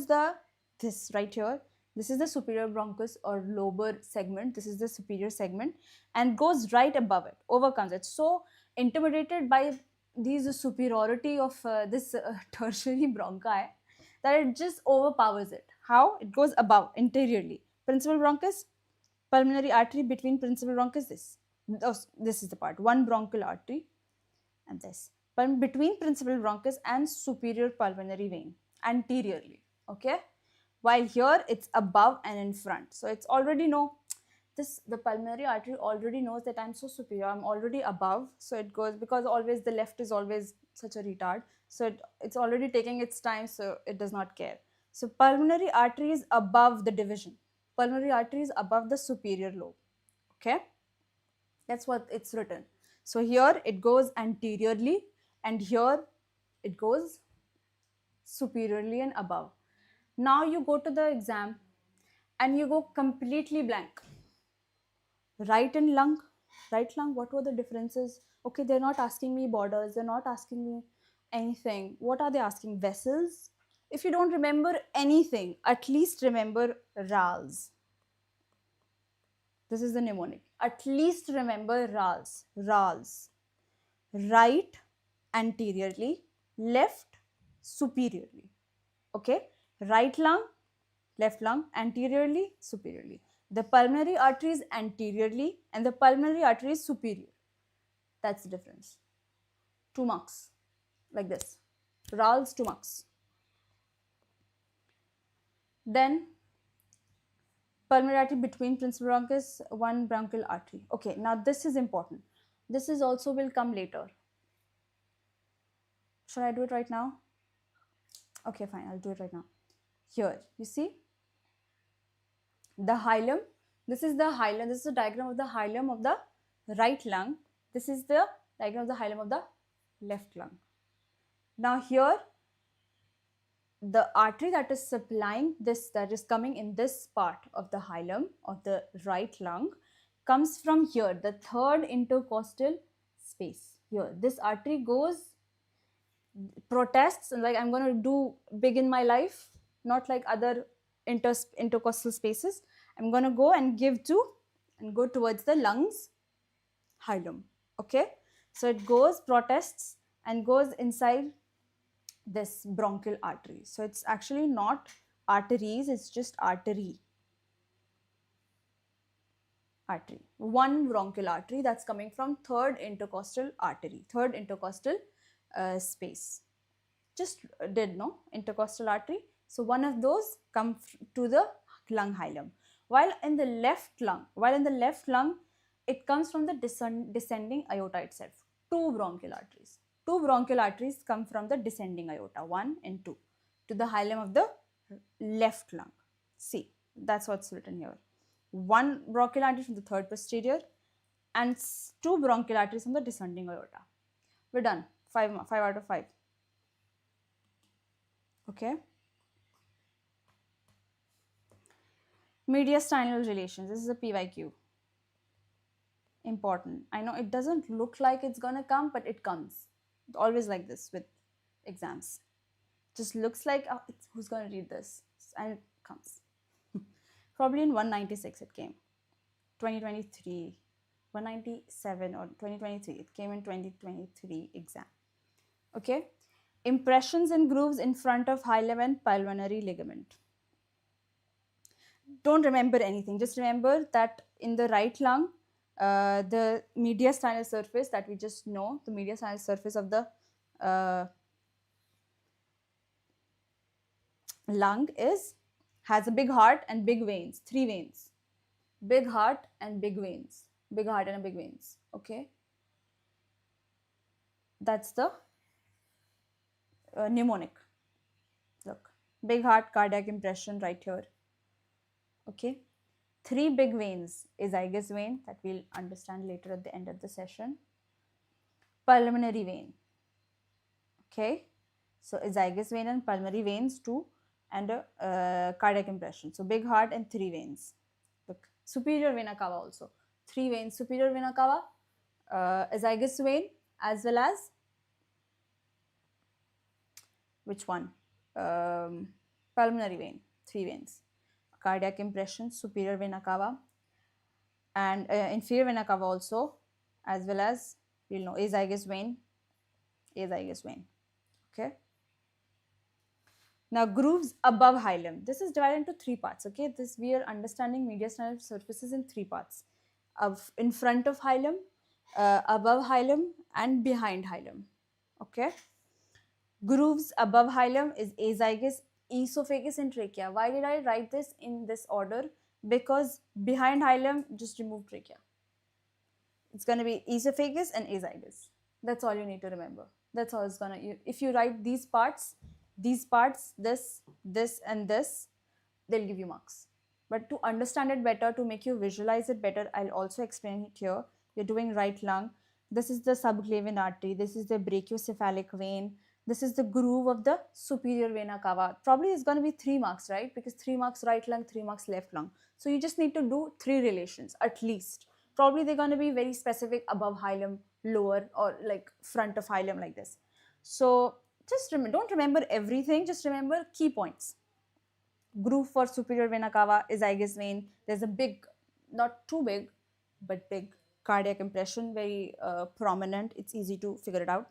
right here, this is the superior bronchus or lobar segment. This is the superior segment and goes right above it, overcomes it. So intimidated by these superiority of this tertiary bronchi that it just overpowers it. How? It goes above, interiorly. Principal bronchus, pulmonary artery between principal bronchus, this is the part, one bronchial artery, and this. But between principal bronchus and superior pulmonary vein, anteriorly, okay? While here it's above and in front. So it's already the pulmonary artery already knows that I'm so superior, I'm already above. So it goes, because always the left is always such a retard. So it's already taking its time, so it does not care. So pulmonary artery is above the division. Pulmonary artery is above the superior lobe, okay? That's what it's written. So here it goes anteriorly and here it goes superiorly and above. Now you go to the exam and you go completely blank. Right lung, what were the differences? Okay, they're not asking me borders, they're not asking me anything. What are they asking? Vessels? If you don't remember anything, at least remember RALs. This is the mnemonic. At least remember RALs. RALs. Right anteriorly, left superiorly. Okay? Right lung, left lung, anteriorly, superiorly. The pulmonary artery is anteriorly and the pulmonary artery is superior. That's the difference. 2 marks. Like this. RALs, 2 marks. Then Pulmonary artery between principal bronchus, one bronchial artery. Okay, now this is important. This is also will come later. Should I do it right now? Okay, fine, I'll do it right now. Here, you see the hilum. This is the hilum. This is the diagram of the hilum of the right lung. This is the diagram of the hilum of the left lung. Now here, the artery that is supplying this, that is coming in this part of the hilum of the right lung, comes from here, the third intercostal space. Here, this artery goes, protests, like I'm going to do big in my life, not like other intercostal spaces. I'm going to go and go towards the lungs hilum. Okay, so it goes, protests, and goes inside this bronchial artery. So it's actually not arteries, it's just artery. One bronchial artery that's coming from third intercostal artery, third intercostal space. Just did, no? Intercostal artery. So one of those come to the lung hilum. While in the left lung, it comes from the descending aorta itself. Two bronchial arteries come from the descending aorta, 1 and 2, to the hilum of the left lung. See, that's what's written here. One bronchial artery from the third posterior and two bronchial arteries from the descending aorta. We're done. 5 out of 5. Okay. Mediastinal relations. This is a PYQ. Important. I know it doesn't look like it's gonna come, but it comes. It's always like this with exams. Just looks like, oh, who's gonna read this? And it comes. Probably in 196 it came. 2023. 197 or 2023. It came in 2023 exam. Okay. Impressions and grooves in front of hilum and pulmonary ligament. Don't remember anything. Just remember that in the right lung, the mediastinal surface that we just know, the mediastinal surface of the lung has a big heart and big veins, 3 veins. Big heart and big veins. Big heart and big veins. Okay. That's the mnemonic. Look, big heart, cardiac impression right here. Okay. 3 big veins, azygous vein that we'll understand later at the end of the session. Pulmonary vein. Okay. So azygous vein and pulmonary veins 2 and a cardiac impression. So big heart and 3 veins. Look, superior vena cava also. 3 veins, superior vena cava, azygous vein, as well as which one? Pulmonary vein, 3 veins. Cardiac impression, superior vena cava, and inferior vena cava also, as well as, we'll know, azygous vein. Okay. Now grooves above hilum. This is divided into 3 parts. Okay, this we are understanding mediastinal surfaces in 3 parts: in front of hilum, above hilum, and behind hilum. Okay. Grooves above hilum is azygous, esophagus, and trachea. Why did I write this in this order? Because behind hilum, just remove trachea. It's going to be esophagus and azygous. That's all you need to remember. That's all it's going to, if you write these parts, this, and this, they'll give you marks. But to understand it better, to make you visualize it better, I'll also explain it here. You're doing right lung. This is the subclavian artery. This is the brachiocephalic vein. This is the groove of the superior vena cava. Probably it's going to be 3 marks, right? Because 3 marks right lung, 3 marks left lung. So you just need to do 3 relations at least. Probably they're going to be very specific, above hilum, lower, or like front of hilum, like this. So just don't remember everything, just remember key points. Groove for superior vena cava, azygous vein. There's a big, not too big, but big cardiac impression, very prominent. It's easy to figure it out.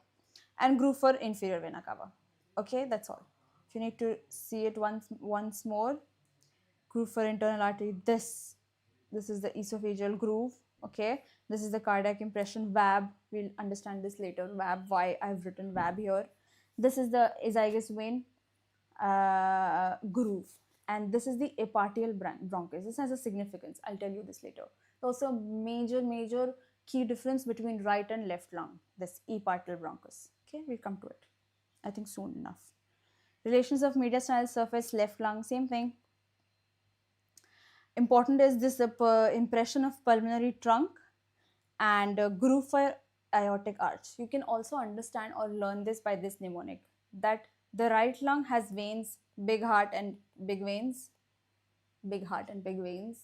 And groove for inferior vena cava. Okay, that's all. If you need to see it once more, groove for internal artery. This is the esophageal groove. Okay, this is the cardiac impression, VAB. We'll understand this later. VAB, why I've written VAB here. This is the azygous vein groove. and this is the epartial bronchus. This has a significance. I'll tell you this later. Also, major key difference between right and left lung. This epartial bronchus. Okay, we'll come to it, I think, soon enough. Relations of mediastinal surface, left lung, same thing. Important is this impression of pulmonary trunk and groove for aortic arch. You can also understand or learn this by this mnemonic, that the right lung has veins, big heart and big veins, big heart and big veins,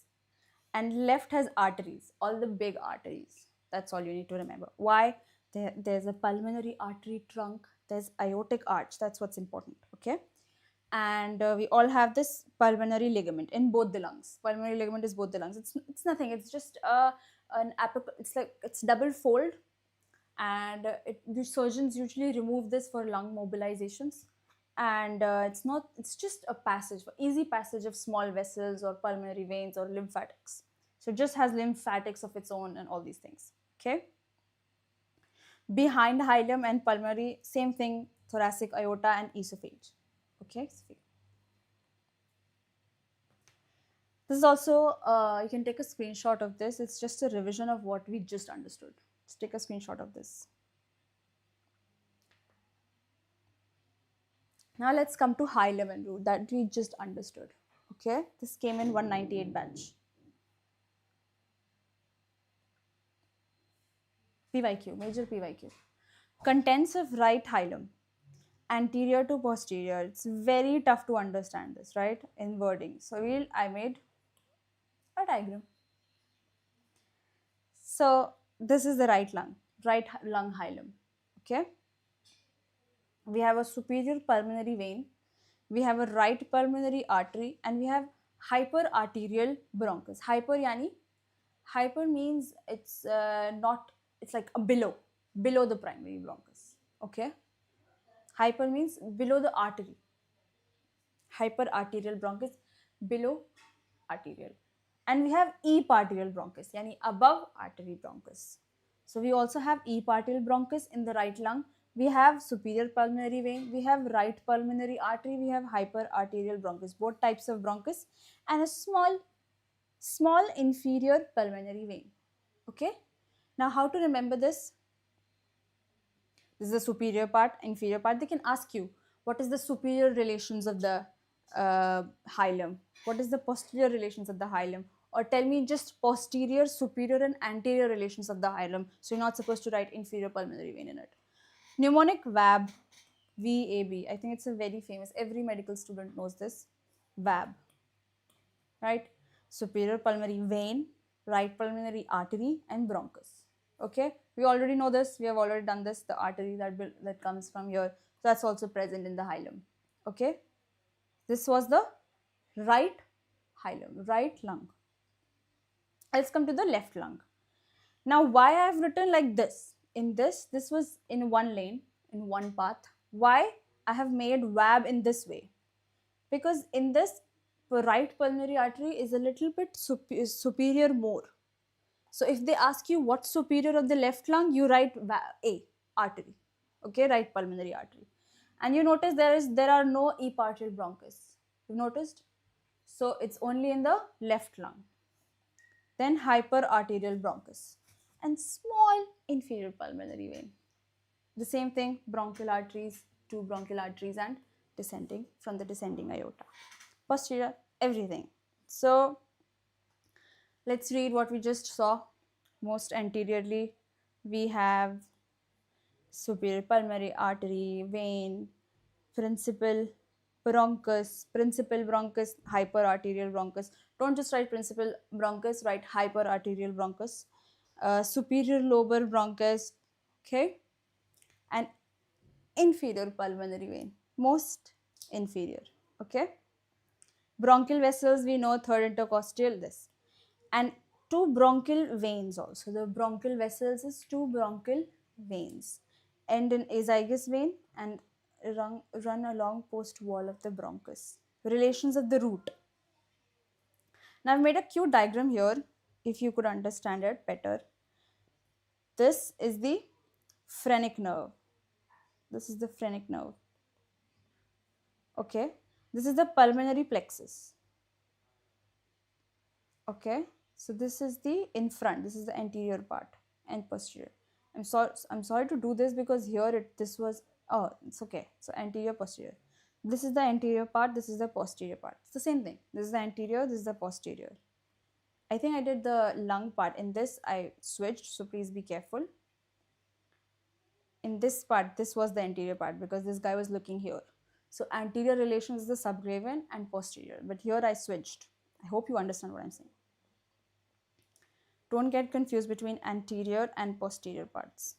and left has arteries, all the big arteries. That's all you need to remember. Why? There's a pulmonary artery trunk, there's aortic arch. That's what's important. Okay, and we all have this pulmonary ligament in both the lungs. Pulmonary ligament is both the lungs. It's nothing. It's just it's like it's double fold, and the surgeons usually remove this for lung mobilizations, and it's just a passage, for easy passage of small vessels or pulmonary veins or lymphatics. So it just has lymphatics of its own and all these things. Okay, behind hilum and pulmonary, same thing, thoracic aorta and esophageal. Okay, this is also, you can take a screenshot of this. It's just a revision of what we just understood. Let's take a screenshot of this. Now let's come to hilum and root that we just understood. Okay, this came in 198 batch. PYQ, major PYQ. Contents of right hilum, anterior to posterior. It's very tough to understand this, right, in wording. So I made a diagram. So this is the right lung hilum. Okay, we have a superior pulmonary vein, we have a right pulmonary artery, and we have hyperarterial bronchus. Hyper means it's not, it's like a below the primary bronchus. Okay, hyper means below the artery. Hyperarterial bronchus, below arterial. And we have epartial bronchus, yani above artery bronchus. So we also have epartial bronchus in the right lung. We have superior pulmonary vein, we have right pulmonary artery, we have hyperarterial bronchus, both types of bronchus, and a small inferior pulmonary vein. Okay, now how to remember this? This is the superior part, inferior part. They can ask you, what is the superior relations of the hilum? What is the posterior relations of the hilum? Or tell me just posterior, superior, and anterior relations of the hilum. So you're not supposed to write inferior pulmonary vein in it. Mnemonic VAB, VAB. I think it's a very famous, every medical student knows this. VAB, right? Superior pulmonary vein, right pulmonary artery, and bronchus. Okay, we already know this. We have already done this. The artery that comes from here, that's also present in the hilum. Okay, this was the right hilum, right lung. Let's come to the left lung. Now, why I have written like this? This was in one lane, in one path. Why I have made VAB in this way? Because in this, right pulmonary artery is a little bit superior more. So if they ask you what's superior of the left lung, you write A, artery. Okay, right pulmonary artery. And you notice there are no epartial bronchus. You've noticed? So it's only in the left lung. Then hyperarterial bronchus and small inferior pulmonary vein. The same thing, bronchial arteries, two bronchial arteries, and descending from the descending aorta. Posterior, everything. So let's read what we just saw. Most anteriorly, we have superior pulmonary artery, vein, principal bronchus, hyperarterial bronchus. Don't just write principal bronchus, write hyperarterial bronchus. Superior lobar bronchus, okay, and inferior pulmonary vein, most inferior. Okay, bronchial vessels, we know, third intercostal, this, and two bronchial veins also. The bronchial vessels is two bronchial veins, end in azygous vein and run along post wall of the bronchus. Relations of the root. Now I've made a cute diagram here, if you could understand it better. This is the phrenic nerve. This is the phrenic nerve. Okay, This is the pulmonary plexus. Okay, so this is the in front, this is the anterior part and posterior. I'm sorry to do this because here this was, oh, it's okay. So anterior, posterior. This is the anterior part, this is the posterior part. It's the same thing. This is the anterior, this is the posterior. I think I did the lung part. In this I switched, so please be careful. In this part, this was the anterior part because this guy was looking here. So anterior relation is the subclavian and posterior, but here I switched. I hope you understand what I'm saying. Don't get confused between anterior and posterior parts.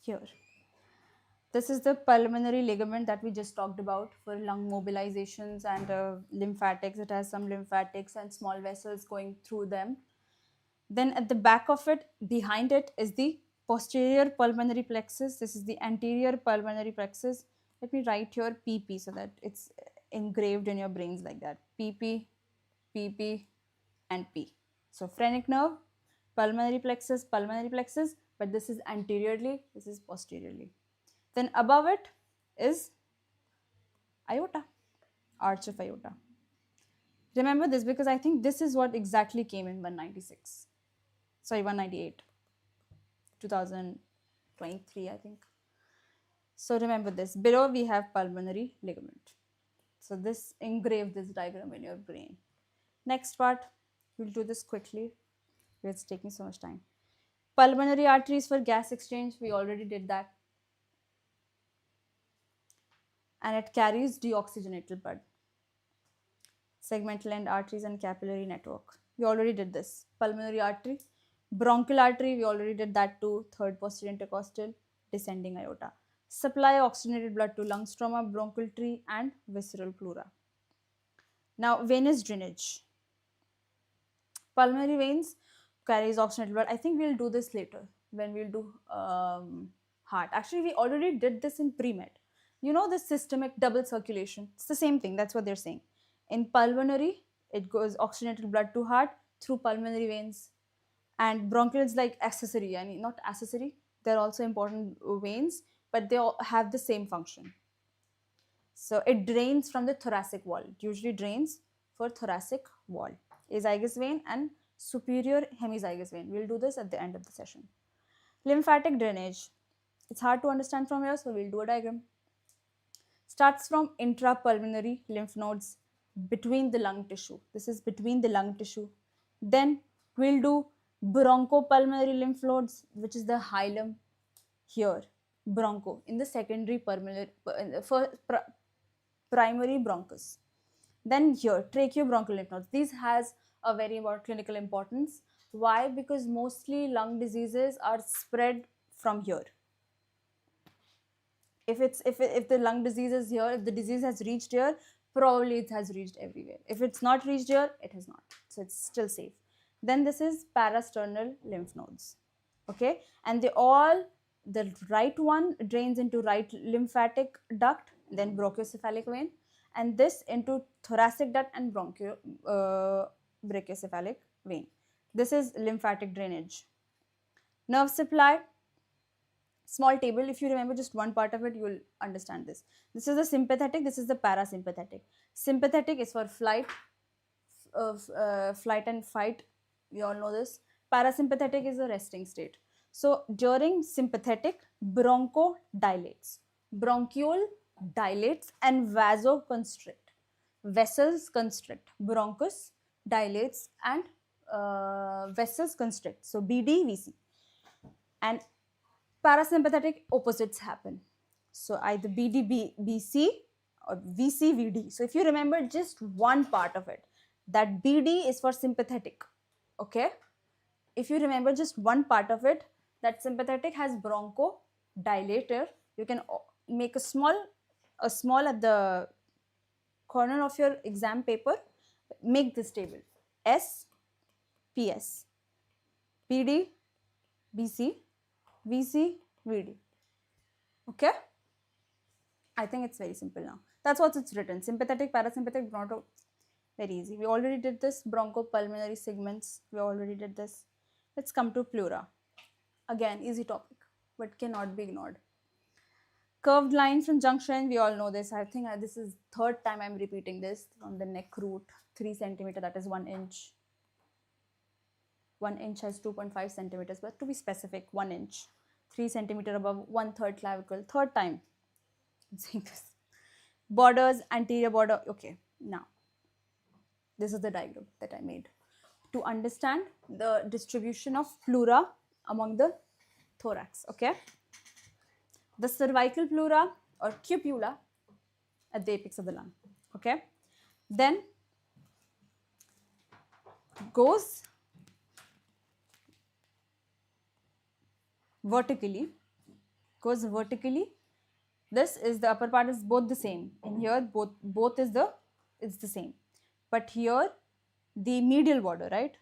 Here. This is the pulmonary ligament that we just talked about for lung mobilizations and lymphatics. It has some lymphatics and small vessels going through them. Then at the back of it, behind it, is the posterior pulmonary plexus. This is the anterior pulmonary plexus. Let me write here PP so that it's engraved in your brains like that. PP, PP, and P. So phrenic nerve, pulmonary plexus, but this is anteriorly, this is posteriorly. Then above it is aorta, arch of aorta. Remember this because I think this is what exactly came in 196. Sorry, 198. 2023, I think. So remember this. Below we have pulmonary ligament. So this, engrave this diagram in your brain. Next part, we'll do this quickly. It's taking so much time. Pulmonary arteries for gas exchange, we already did that. And it carries deoxygenated blood. Segmental end arteries and capillary network. We already did this. Pulmonary artery. Bronchial artery, we already did that too. Third posterior intercostal, descending aorta. Supply oxygenated blood to lung stroma, bronchial tree, and visceral pleura. Now, venous drainage. Pulmonary veins carries oxygenated blood. I think we'll do this later when we'll do heart. Actually, we already did this in pre-med. You know the systemic double circulation. It's the same thing. That's what they're saying. In pulmonary, it goes oxygenated blood to heart through pulmonary veins. And bronchial is like accessory. I mean, not accessory. They're also important veins, but they all have the same function. So it drains from the thoracic wall. It usually drains for thoracic wall. Azygous vein and superior hemizygous vein. We'll do this at the end of the session. Lymphatic drainage. It's hard to understand from here, so we'll do a diagram. Starts from intrapulmonary lymph nodes between the lung tissue. This is between the lung tissue. Then we'll do bronchopulmonary lymph nodes, which is the hilum here. Broncho in the secondary pulmonary, primary bronchus. Then here, tracheobronchial lymph nodes. These has a very important clinical importance. Why? Because mostly lung diseases are spread from here. If the lung disease is here, if the disease has reached here, probably it has reached everywhere. If it's not reached here, it has not. So it's still safe. Then this is parasternal lymph nodes. Okay, and the right one drains into right lymphatic duct, then brachiocephalic vein, and this into thoracic duct and brachiocephalic vein. This is lymphatic drainage. Nerve supply. Small table, if you remember just one part of it, you will understand this. This is the sympathetic, this is the parasympathetic. Sympathetic is for flight and fight, we all know this. Parasympathetic is a resting state. So during sympathetic, broncho dilates, bronchiole dilates and vasoconstrict. Vessels constrict, bronchus dilates and vessels constrict. So BD, VC. And parasympathetic opposites happen. So either BD, BC or VC, VD. So if you remember just one part of it, that BD is for sympathetic. Okay. If you remember just one part of it, that sympathetic has bronchodilator. You can make a small at the corner of your exam paper. Make this table. S, PS, PD, BC, VC, VD. Okay? I think it's very simple now. That's what it's written. Sympathetic, parasympathetic, broncho. Very easy. We already did this. Bronchopulmonary segments. We already did this. Let's come to pleura. Again, easy topic, but cannot be ignored. Curved line from junction. We all know this. I think this is third time I'm repeating this. From the neck root, 3 centimeter. That is 1 inch. 1 inch has 2.5 centimeters, but to be specific, 1 inch. 3 centimeter above 1/3 clavicle. Third time I'm saying this. Borders, anterior border. Okay, now this is the diagram that I made to understand the distribution of pleura among the thorax. Okay, the cervical pleura or cupula at the apex of the lung. Okay, then goes vertically. This is the upper part is both the same. In here, both is it's the same. But here, the medial border, right?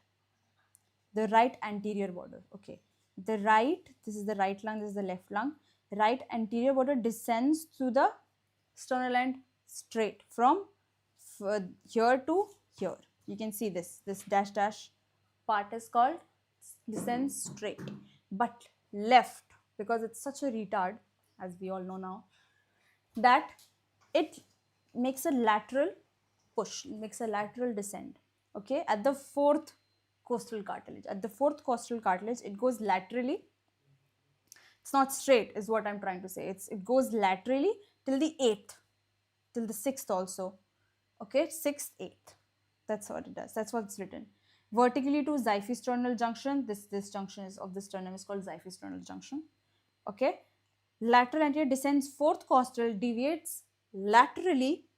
The right anterior border. Okay. The right, this is the right lung, this is the left lung. Right anterior border descends to the sternal end straight from here to here. You can see this dash part is called descends straight. But left, because it's such a retard, as we all know now, that it makes a lateral push, makes a lateral descent. Okay, at the fourth costal cartilage. At the fourth costal cartilage, it goes laterally. It's not straight, is what I'm trying to say. It goes laterally till the 8th, till the 6th also. Okay, 6th, 8th. That's what it does. That's what's written. Vertically to xiphisternal junction. This junction is of the sternum is called xiphisternal junction. Okay. Lateral anterior descends 4th costal, deviates laterally,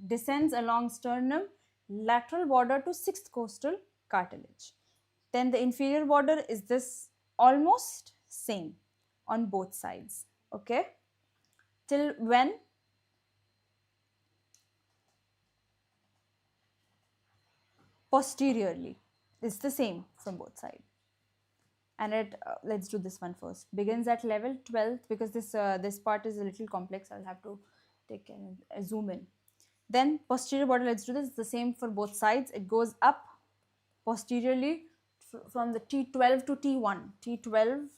descends along sternum, lateral border to 6th costal cartilage. Then the inferior border is this almost same on both sides. Okay. Till when? Posteriorly. It's the same from both sides. And let's do this one first. Begins at level 12th, because this part is a little complex. I'll have to take a zoom in. Then posterior border, let's do this. It's the same for both sides. It goes up posteriorly from the T12 to T1. T12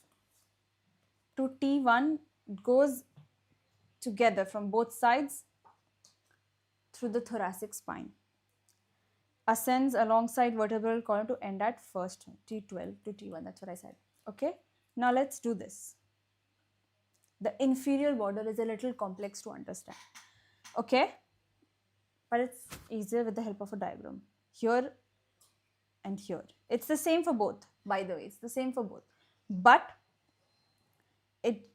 to T1 goes together from both sides through the thoracic spine. Ascends alongside vertebral column to end at first T12 to T1. That's what I said. Okay. Now let's do this. The inferior border is a little complex to understand. Okay. But it's easier with the help of a diagram. Here and here. It's the same for both, by the way. It's the same for both. But it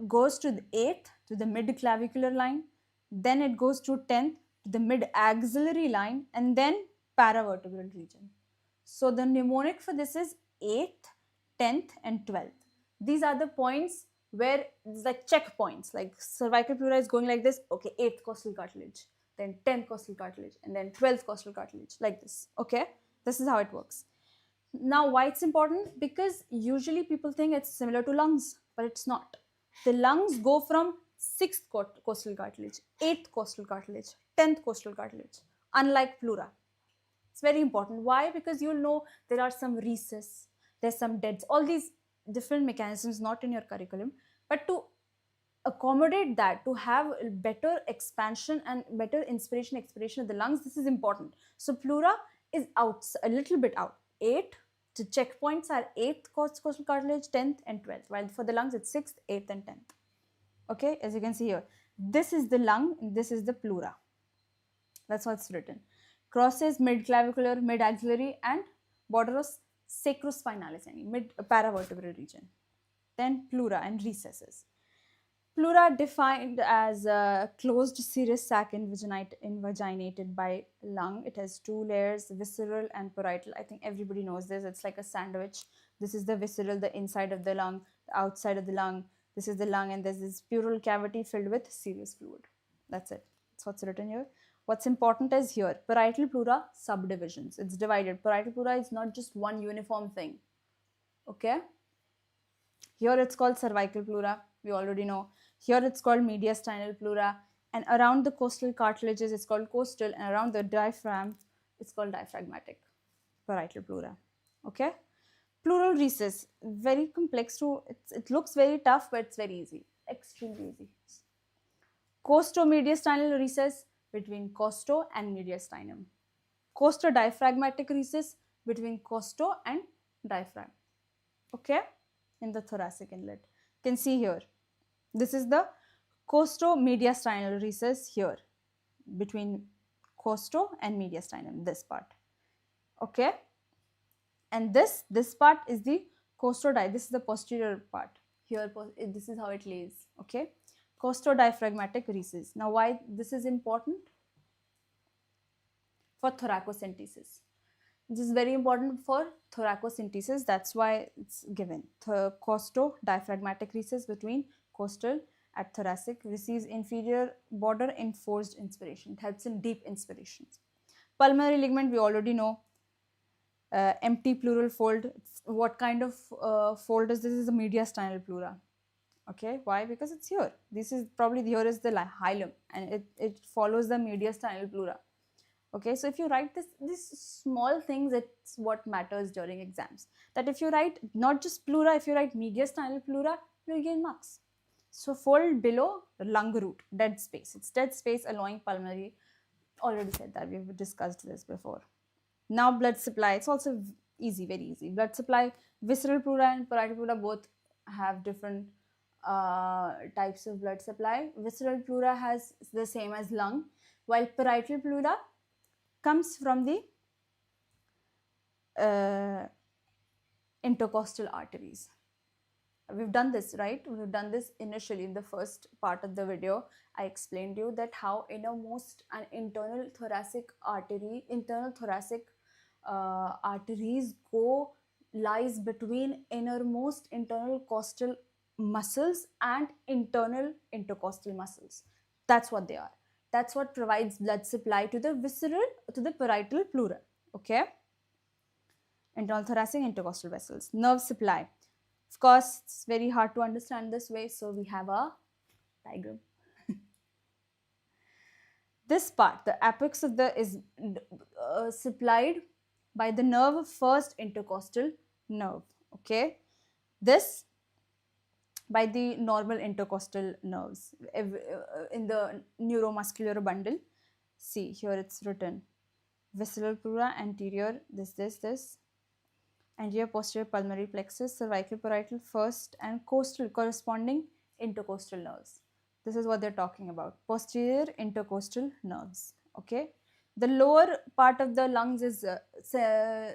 goes to the 8th, to the mid-clavicular line. Then it goes to 10th, to the mid-axillary line. And then paravertebral region. So the mnemonic for this is 8th, 10th and 12th. These are the points where it's like checkpoints, like cervical pleura is going like this. Okay, 8th costal cartilage, then 10th costal cartilage, and then 12th costal cartilage, like this. Okay, this is how it works. Now why it's important? Because usually people think it's similar to lungs, but it's not. The lungs go from 6th costal cartilage, 8th costal cartilage, 10th costal cartilage, unlike pleura. It's very important. Why? Because you'll know there are some recess, there's some deads, all these different mechanisms not in your curriculum. But to accommodate that, to have better expansion and better inspiration, expiration of the lungs, this is important. So pleura is out, a little bit out. 8, the checkpoints are 8th costal cartilage, 10th and 12th. While for the lungs, it's 6th, 8th and 10th. Okay, as you can see here, this is the lung, and this is the pleura. That's what's written. Crosses mid-clavicular, mid-axillary and border of sacrospinalis, mid-paravertebral region. Then pleura and recesses. Pleura defined as a closed serous sac invaginated by lung. It has 2 layers, visceral and parietal. I think everybody knows this. It's like a sandwich. This is the visceral, the inside of the lung, the outside of the lung. This is the lung, and there's this pleural cavity filled with serous fluid. That's it. That's what's written here. What's important is here, parietal pleura subdivisions. It's divided. Parietal pleura is not just one uniform thing. Okay? Here it's called cervical pleura. We already know. Here it's called mediastinal pleura. And around the costal cartilages, it's called costal. And around the diaphragm, It's called diaphragmatic parietal pleura. Okay. Pleural recess, very complex to, it looks very tough, but it's very easy, extremely easy. Costo-mediastinal recess between costo and mediastinum. Costo-diaphragmatic recess between costo and diaphragm. Okay, in the thoracic inlet. You can see here. This is the costo-mediastinal recess here between costo and mediastinum, this part. Okay, and this part is the costodi. This is the posterior part. Here, this is how it lays. Okay, costodiaphragmatic recess. Now, why this is important? For thoracocentesis. This is very important for thoracocentesis. That's why it's given. Costodiaphragmatic recess between costal at thoracic receives inferior border in forced inspiration. It helps in deep inspirations. Pulmonary ligament, we already know. Empty pleural fold. What kind of fold is this? This is a mediastinal pleura. Okay, why? Because it's here. This is probably, here is the hilum, and it follows the mediastinal pleura. Okay, so if you write these small things, it's what matters during exams. That if you write not just pleura, if you write mediastinal pleura, you'll gain marks. So fold below lung root, dead space. It's dead space allowing pulmonary. Already said that, we've discussed this before. Now blood supply, it's also easy, very easy. Blood supply, visceral pleura and parietal pleura both have different types of blood supply. Visceral pleura has the same as lung, while parietal pleura comes from the intercostal arteries. We've done this, right? We've done this initially in the first part of the video. I explained to you that how innermost and internal thoracic arteries lies between innermost internal costal muscles and internal intercostal muscles. That's what they are. That's what provides blood supply to the parietal pleura. Okay, internal thoracic intercostal vessels. Nerve supply. Of course, it's very hard to understand this way, so we have a diagram. This part, the apex of the is supplied by the nerve, first intercostal nerve. Okay, this by the normal intercostal nerves in the neuromuscular bundle. See, here it's written visceral pleura, anterior, this, anterior posterior pulmonary plexus, cervical parietal first, and costal corresponding intercostal nerves. This is what they're talking about, posterior intercostal nerves. Okay, the lower part of the lungs is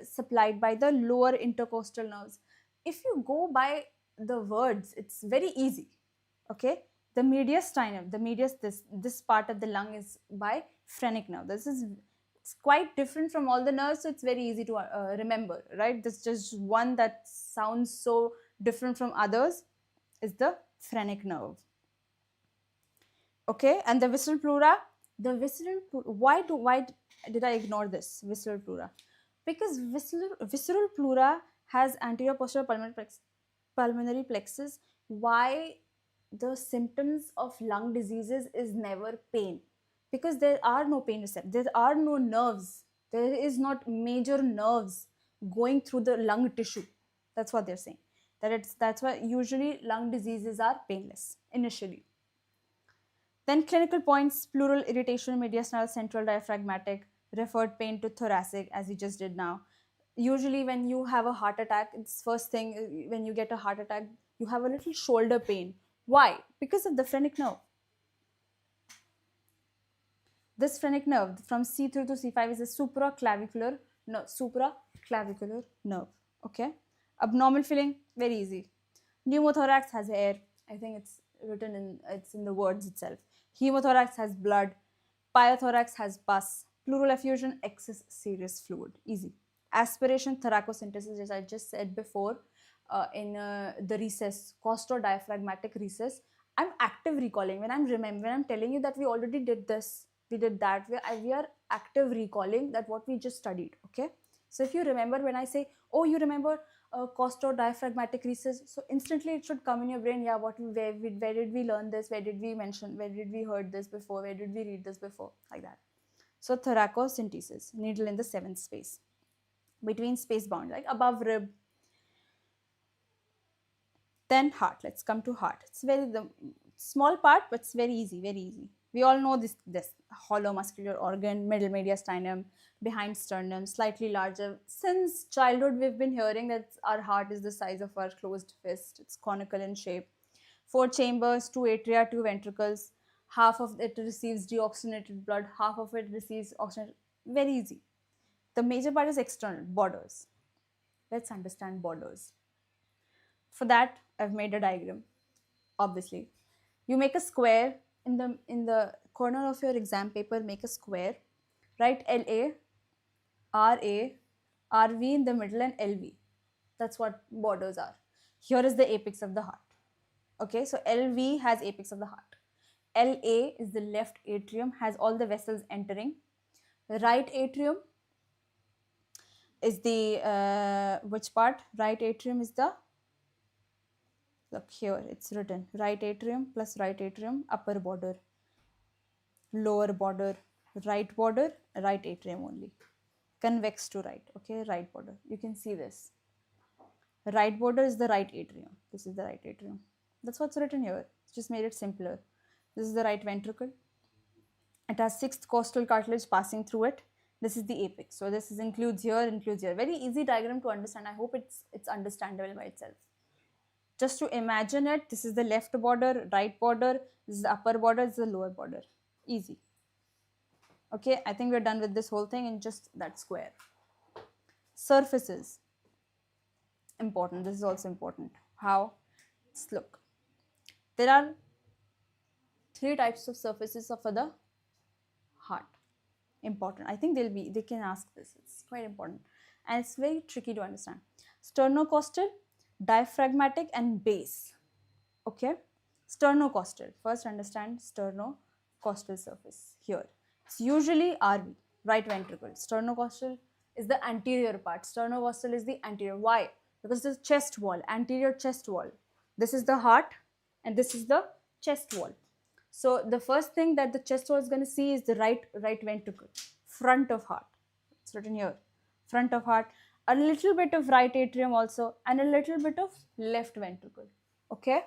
supplied by the lower intercostal nerves. If you go by the words, it's very easy. Okay, the mediastinum, this part of the lung is by phrenic nerve. It's quite different from all the nerves, so it's very easy to remember, right? There's just one that sounds so different from others, is the phrenic nerve. Okay, and the visceral pleura, why did I ignore this visceral pleura? Because visceral pleura has anterior posterior pulmonary plexus. Why the symptoms of lung diseases is never pain? Because there are no pain receptors, there are no nerves, there is not major nerves going through the lung tissue. That's what they're saying. That's why usually lung diseases are painless initially. Then clinical points: pleural irritation, mediastinal, central diaphragmatic, referred pain to thoracic, as we just did now. Usually when you have a heart attack, it's first thing, when you get a heart attack, you have a little shoulder pain. Why? Because of the phrenic nerve. This phrenic nerve from C3 to C5 is a supraclavicular nerve. Okay. Abnormal feeling, very easy. Pneumothorax has air. I think it's in the words itself. Hemothorax has blood. Pyothorax has pus. Pleural effusion, excess serous fluid. Easy. Aspiration, thoracocentesis, as I just said before, in the recess, costodiaphragmatic recess. I'm active recalling. When I'm telling you that we already did this, we did that, we are active recalling that what we just studied. Okay, so if you remember, when I say, oh, you remember costodiaphragmatic recess, so instantly it should come in your brain. Yeah, where did we learn this? Where did we mention? Where did we heard this before? Where did we read this before? Like that. So thoracocentesis, needle in the 7th space, between space bound, like above rib. Then heart. Let's come to heart. It's the small part, but it's very easy, very easy. We all know this hollow muscular organ, middle mediastinum, behind sternum, slightly larger. Since childhood, we've been hearing that our heart is the size of our closed fist. It's conical in shape. 4 chambers, 2 atria, 2 ventricles. Half of it receives deoxygenated blood, half of it receives oxygenated. Very easy. The major part is external, borders. Let's understand borders. For that, I've made a diagram. Obviously, you make a square in the corner of your exam paper. Make a square. Write LA, RA, RV in the middle, and LV. That's what borders are. Here is the apex of the heart. Okay, so LV has apex of the heart. LA is the left atrium, has all the vessels entering. Right atrium is the which part? Right atrium is the, look here, it's written right atrium plus right atrium, upper border, lower border, right border, right atrium only. Convex to right, okay, right border. You can see this. Right border is the right atrium. This is the right atrium. That's what's written here. It's just made it simpler. This is the right ventricle. It has 6th costal cartilage passing through it. This is the apex. So this is includes here, includes here. Very easy diagram to understand. I hope it's understandable by itself. Just to imagine it, this is the left border, right border, this is the upper border, this is the lower border. Easy. Okay, I think we're done with this whole thing in just that square. Surfaces. Important. This is also important. How? Let's look. There are 3 types of surfaces for the heart. Important. I think they can ask this. It's quite important. And it's very tricky to understand. Sternocostal, diaphragmatic, and base. Okay. Sternocostal. First understand sternocostal surface here. It's usually RV, right ventricle. Sternocostal is the anterior part. Sternocostal is the anterior. Why? Because the chest wall, anterior chest wall. This is the heart and this is the chest wall. So the first thing that the chest wall is going to see is the right ventricle, front of heart. It's written here, front of heart. A little bit of right atrium also, and a little bit of left ventricle. Okay.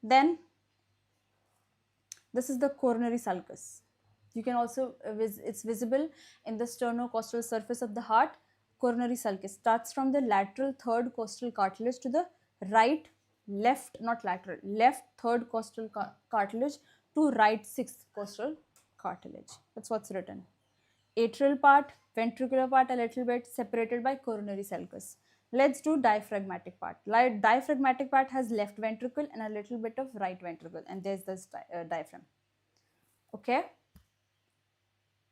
Then this is the coronary sulcus. You can also, it's visible in the sternocostal surface of the heart. Coronary sulcus starts from the lateral 3rd costal cartilage to the right, left, not lateral, left 3rd costal cartilage to right 6th costal cartilage. That's what's written. Atrial part, ventricular part a little bit, separated by coronary sulcus. Let's do diaphragmatic part. Diaphragmatic part has left ventricle and a little bit of right ventricle, and there's this diaphragm. Okay.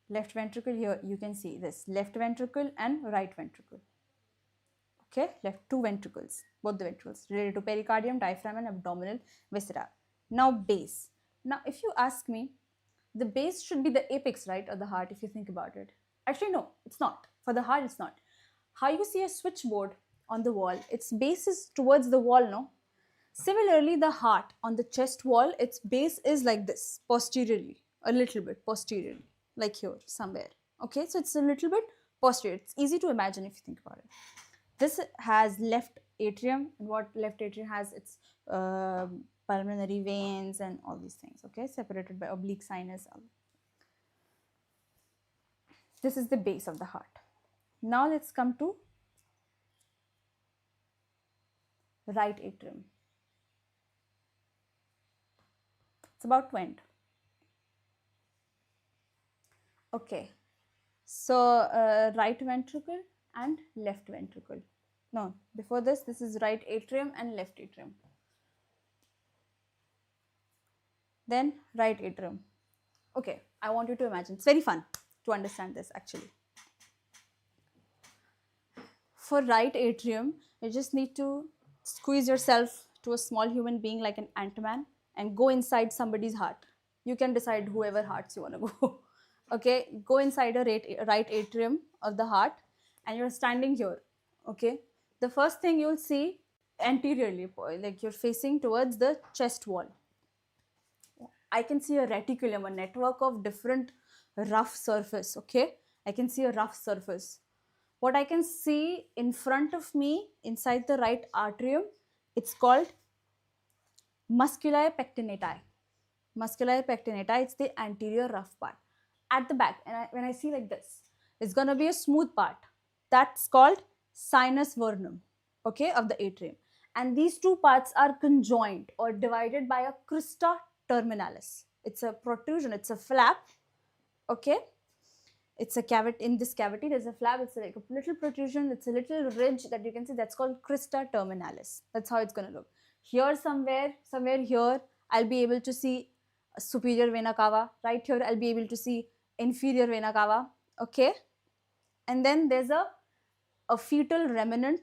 Left ventricle, here you can see this left ventricle and right ventricle. Okay, left 2 ventricles, both the ventricles related to pericardium, diaphragm, and abdominal viscera. Now base. Now if you ask me, the base should be the apex, right, of the heart, if you think about it. Actually no, it's not. For the heart it's not. How you see a switchboard on the wall, its base is towards the wall, no? Similarly, the heart on the chest wall, its base is like this, posteriorly, a little bit posteriorly, like here somewhere. Okay, so it's a little bit posterior. It's easy to imagine if you think about it. This has left atrium, and what left atrium has, its pulmonary veins and all these things. Okay, separated by oblique sinus. This is the base of the heart. Now let's come to right atrium. It's about 20. Okay, so right ventricle and left ventricle. No, before this is right atrium and left atrium. Then right atrium. Okay, I want you to imagine. It's very fun to understand this actually. For right atrium, you just need to squeeze yourself to a small human being like an ant-man and go inside somebody's heart. You can decide whoever hearts you want to go. Okay, go inside a right atrium of the heart and you're standing here. Okay, the first thing you'll see anteriorly, like you're facing towards the chest wall. I can see a reticulum, a network of different rough surface, okay? I can see a rough surface. What I can see in front of me, inside the right atrium, it's called musculi pectinati. Musculi pectinati, it's the anterior rough part. At the back, and when I see like this, it's going to be a smooth part. That's called sinus vernum, okay, of the atrium. And these two parts are conjoined or divided by a crista terminalis. It's a protrusion, it's a flap, okay. It's a cavity. In this cavity there's a flap, it's like a little protrusion, it's a little ridge that you can see, that's called crista terminalis. That's how it's going to look. Here somewhere here, I'll be able to see superior vena cava. Right here I'll be able to see inferior vena cava, okay. And then there's a fetal remnant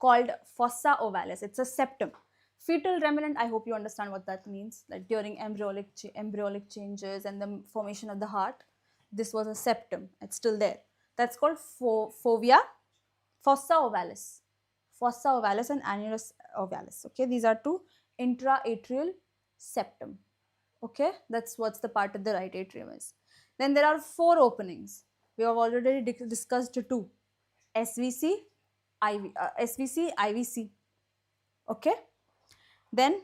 called fossa ovalis. It's a septum. Fetal remnant, I hope you understand what that means. Like during embryonic changes and the formation of the heart, this was a septum. It's still there. That's called fovea, fossa ovalis. Fossa ovalis and annulus ovalis. Okay, these are two intraatrial septum. Okay, that's what's the part of the right atrium is. Then there are 4 openings. We have already discussed 2. SVC, SVC, IVC. Okay. Then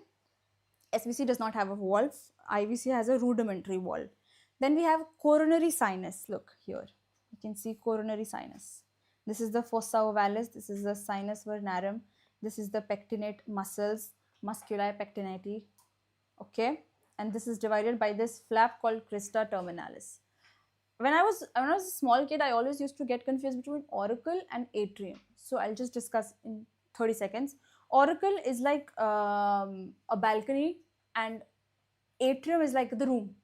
SVC does not have a valve. IVC has a rudimentary valve. Then we have coronary sinus. Look here. You can see coronary sinus. This is the fossa ovalis. This is the sinus venarum. This is the pectinate muscles, musculi pectinati. Okay. And this is divided by this flap called crista terminalis. When I was a small kid, I always used to get confused between auricle and atrium. So I'll just discuss in 30 seconds. Auricle is like a balcony and atrium is like the room.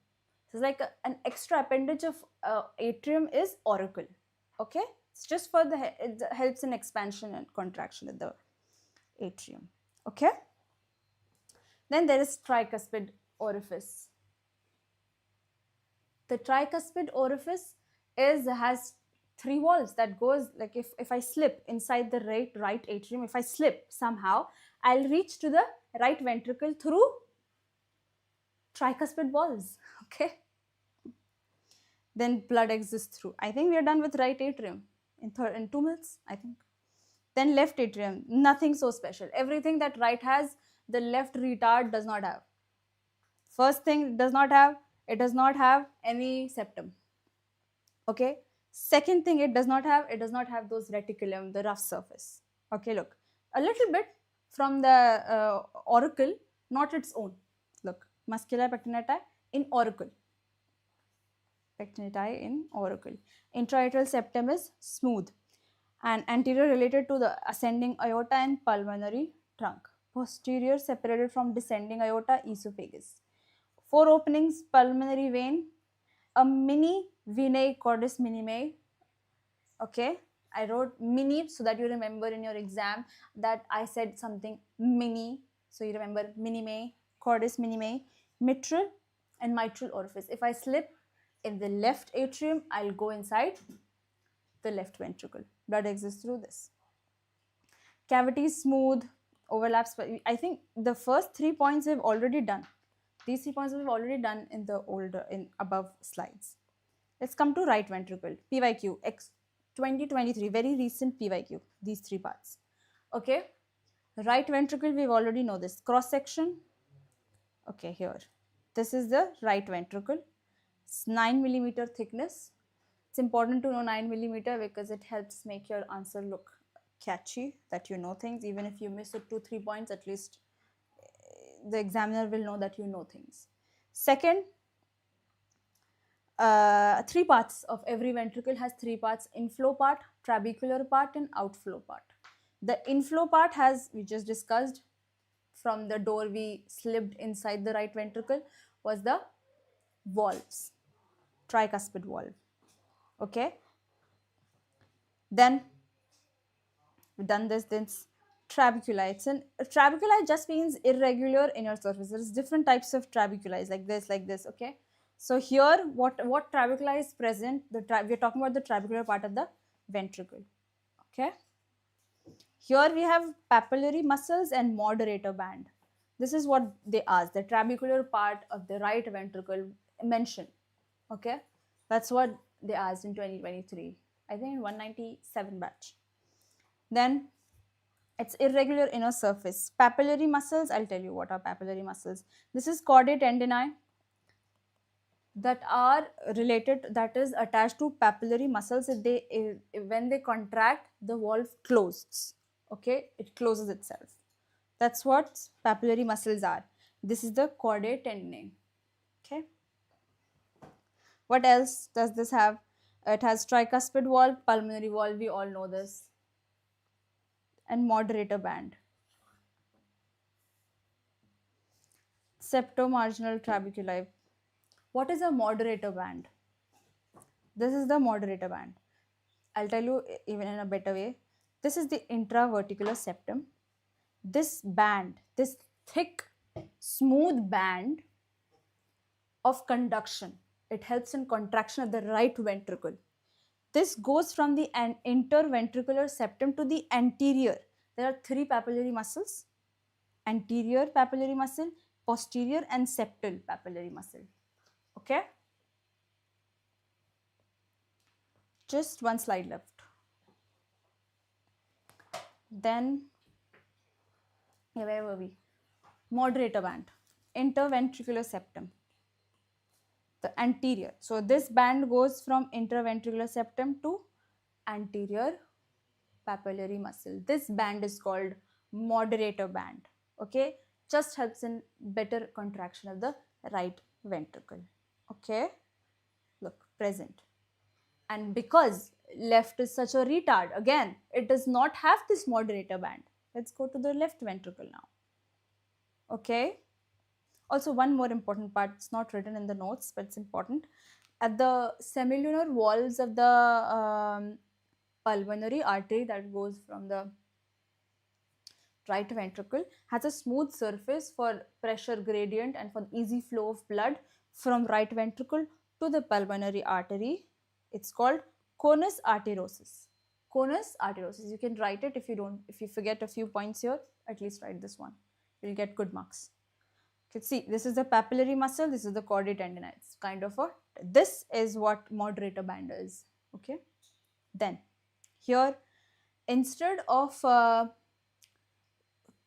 So it's like an extra appendage of atrium is auricle. Okay, it's just for it helps in expansion and contraction of the atrium. Okay. Then there is tricuspid orifice. The tricuspid orifice has 3 walls that goes, like if I slip inside the right atrium, if I slip somehow, I'll reach to the right ventricle through tricuspid walls. Okay. Then blood exists through. I think we are done with right atrium in 2 minutes, I think. Then left atrium, nothing so special. Everything that right has, the left retard does not have. First thing, it does not have any septum. Okay. Second thing, it does not have those reticulum, the rough surface. Okay, look, a little bit from the auricle, not its own. Look, musculi pectinati in auricle. Pectinati in auricle. Intraatrial septum is smooth and anterior related to the ascending aorta and pulmonary trunk. Posterior separated from descending aorta, esophagus. 4 openings, pulmonary vein, a mini venae cordis minime. Okay, I wrote mini so that you remember in your exam that I said something mini. So you remember minime, cordis minime, mitral and mitral orifice. If I slip in the left atrium, I'll go inside the left ventricle. Blood exists through this. Cavity is smooth, overlaps. I think the first 3 points we've already done. These 3 points we've already done in the above slides. Let's come to right ventricle. PYQ, 2023, very recent PYQ, these 3 parts. Okay, right ventricle, we've already know this. Cross section, okay, here. This is the right ventricle. It's 9 millimeter thickness. It's important to know 9 millimeter because it helps make your answer look catchy, that you know things. Even if you miss it 2-3 points, at least the examiner will know that you know things. Second, 3 parts of every ventricle has 3 parts: inflow part, trabecular part and outflow part. The inflow part has, we just discussed, from the door we slipped inside the right ventricle, was the valves, tricuspid valve. Okay, then we've done this. Trabeculi. Trabeculi just means irregular inner surface. There's different types of trabeculi, like this. Okay, so here what trabeculi is present, we're talking about the trabecular part of the ventricle. Okay, here we have papillary muscles and moderator band. This is what they asked, the trabecular part of the right ventricle mention. Okay, that's what they asked in 2023, I think in 197 batch. Then it's irregular inner surface. Papillary muscles, I'll tell you what are papillary muscles. This is chordae tendineae that are related, that is attached to papillary muscles. When they contract, the valve closes. Okay, it closes itself. That's what papillary muscles are. This is the chordae tendineae. Okay. What else does this have? It has tricuspid valve, pulmonary valve, we all know this, and moderator band. Septomarginal trabeculi. What is a moderator band? This is the moderator band. I'll tell you even in a better way. This is the intraverticular septum. This band, this thick, smooth band of conduction, it helps in contraction of the right ventricle. This goes from the interventricular septum to the anterior. There are three papillary muscles: anterior papillary muscle, posterior and septal papillary muscle. Okay? Just one slide left. Then, where were we? Moderator band, interventricular septum, the anterior. So this band goes from interventricular septum to anterior papillary muscle. This band is called moderator band. Okay, just helps in better contraction of the right ventricle. Okay, look, present. And because left is such a retard, again, it does not have this moderator band. Let's go to the left ventricle now. Okay. Also, one more important part, it's not written in the notes, but it's important. At the semilunar walls of the pulmonary artery that goes from the right ventricle has a smooth surface for pressure gradient and for easy flow of blood from right ventricle to the pulmonary artery. It's called conus arteriosus. Conus arteriosus. You can write it if you forget a few points here, at least write this one. You'll get good marks. Okay, see, this is the papillary muscle, this is the chordae tendineae. It's kind of a, this is what moderator band is. Okay. Then here, instead of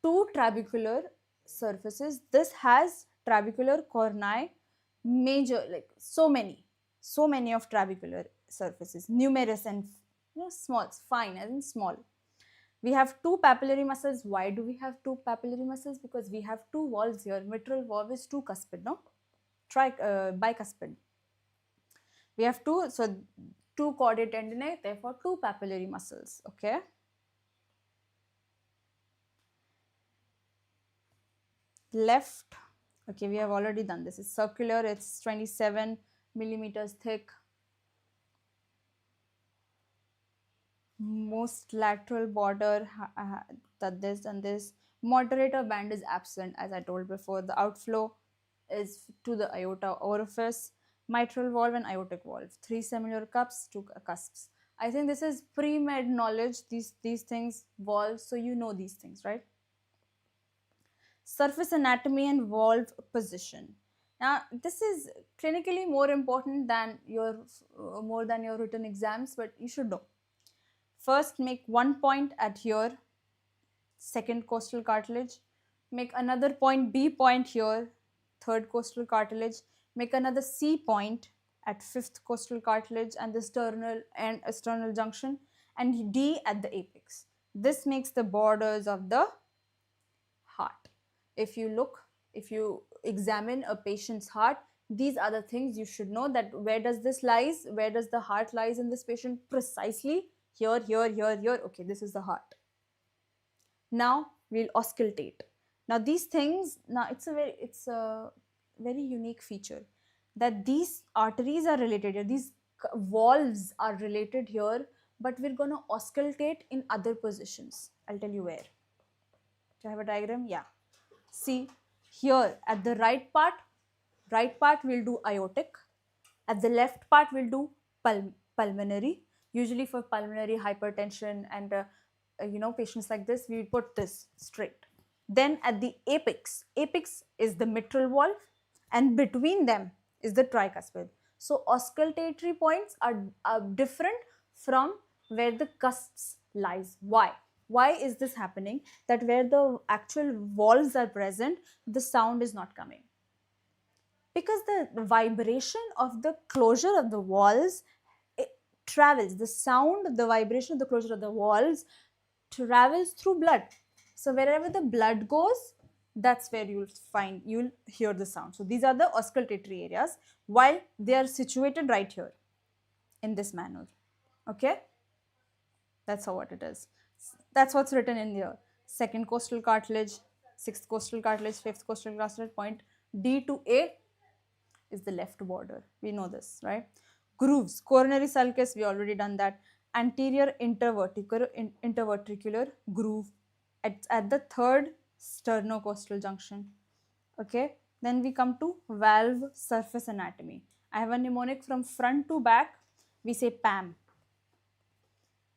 two trabecular surfaces, this has trabecular corni major, like so many of trabecular surfaces, numerous and small, fine as in small. We have two papillary muscles. Why do we have two papillary muscles? Because we have two valves here. Mitral valve is two cuspid, no? Bicuspid. We have two, so two chordae tendineae, therefore two papillary muscles. Okay. Left. Okay, we have already done this. It's circular. It's 27 millimeters thick. Most lateral border, that this and this. Moderator band is absent, as I told before. The outflow is to the aorta orifice, mitral valve and aortic valve. Three similar cups, two cusps. I think this is pre-med knowledge, these things, valves, so you know these things, right? Surface anatomy and valve position. Now, this is clinically more important than your written exams, but you should know. First, make one point at here, second costal cartilage. Make another point, B point here, third costal cartilage. Make another C point at fifth costal cartilage and the sternal and sternal junction, and D at the apex. This makes the borders of the heart. If you examine a patient's heart, these are the things you should know, that where does the heart lies in this patient precisely. Here. Okay, this is the heart. Now we'll auscultate. Now these things, it's a very unique feature that these arteries are related here, these valves are related here, but we're going to auscultate in other positions. I'll tell you where. Do I have a diagram? Yeah. See, here at the right part we'll do aortic. At the left part we'll do pulmonary. Usually for pulmonary hypertension and patients like this, we put this straight. Then at the apex is the mitral valve, and between them is the tricuspid. So auscultatory points are different from where the cusps lies. Why is this happening? That where the actual valves are present, the sound is not coming, because the vibration of the closure of the valves, it travels, the sound, the vibration of the closure of the valves travels through blood. So wherever the blood goes, that's where you'll hear the sound. So these are the auscultatory areas, while they are situated right here in this manner. Okay, that's how what it is. That's what's written in here. Second costal cartilage, sixth costal cartilage, fifth costal cartilage, point D to A is the left border. We know this, right? Grooves, coronary sulcus, we already done that. Anterior interverticular groove at the third sternocostal junction. Okay, then we come to valve surface anatomy. I have a mnemonic from front to back. We say PAM.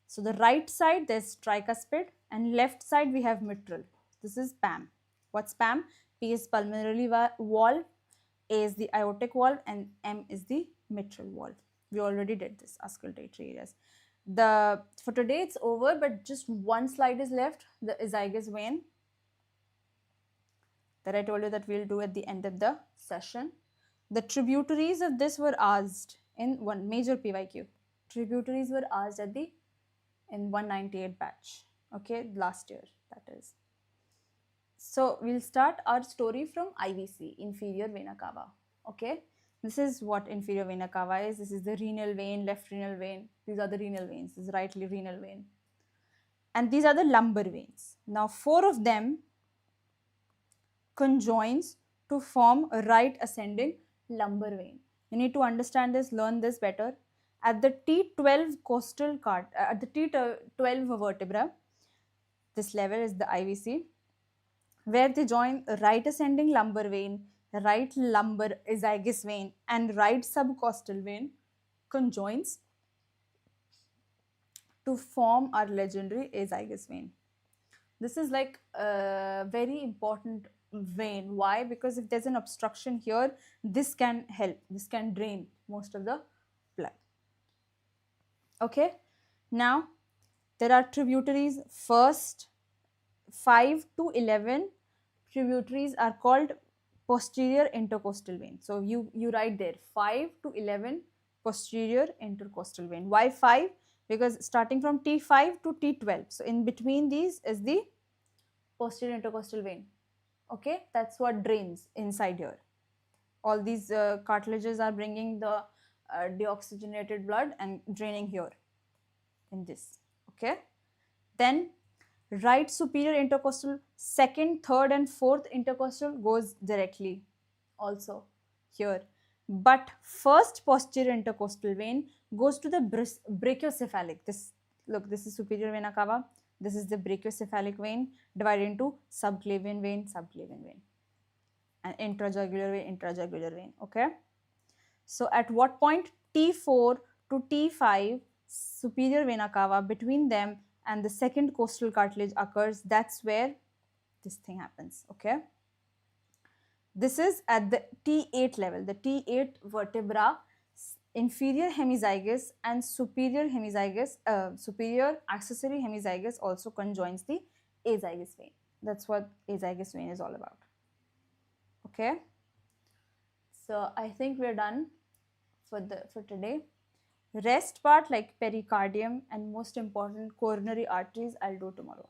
So the right side there's tricuspid, and left side we have mitral. This is PAM. What's PAM? P is pulmonary valve, A is the aortic valve, and M is the mitral valve. We already did this auscultatory areas. For today it's over, but just one slide is left, the azygous vein that I told you that we'll do at the end of the session. The tributaries of this were asked in one major PYQ. Tributaries were asked in 198 batch. Okay, last year that is. So we'll start our story from IVC, inferior vena cava. Okay, this is what inferior vena cava is. This is the renal vein, left renal vein. These are the renal veins. This is right renal vein. And these are the lumbar veins. Now 4 of them conjoins to form a right ascending lumbar vein. You need to understand this, learn this better. At the T12 at the T12 vertebra, this level is the IVC, where they join right ascending lumbar vein, right lumbar azygous vein, and right subcostal vein conjoins to form our legendary azygous vein. This is like a very important vein. Why? Because if there's an obstruction here, this can help. This can drain most of the blood. Okay. Now, there are tributaries. First 5 to 11 tributaries are called posterior intercostal vein. So you write there 5 to 11 posterior intercostal vein. Why 5? Because starting from T5 to T12. So in between these is the posterior intercostal vein. Okay, that's what drains inside here. All these cartilages are bringing the deoxygenated blood and draining here in this. Okay, then right superior intercostal, second, third and fourth intercostal goes directly also here. But first posterior intercostal vein goes to the brachiocephalic. This is superior vena cava. This is the brachiocephalic vein divided into subclavian vein, and intrajugular vein, okay? So at what point? T4 to T5, superior vena cava, between them and the second costal cartilage occurs. That's where this thing happens, okay? This is at the T8 level, the T8 vertebra, inferior hemizygous and superior accessory hemizygous also conjoins the azygous vein. That's what azygous vein is all about. Okay. So I think we're done for today. Rest part like pericardium and most important coronary arteries I'll do tomorrow.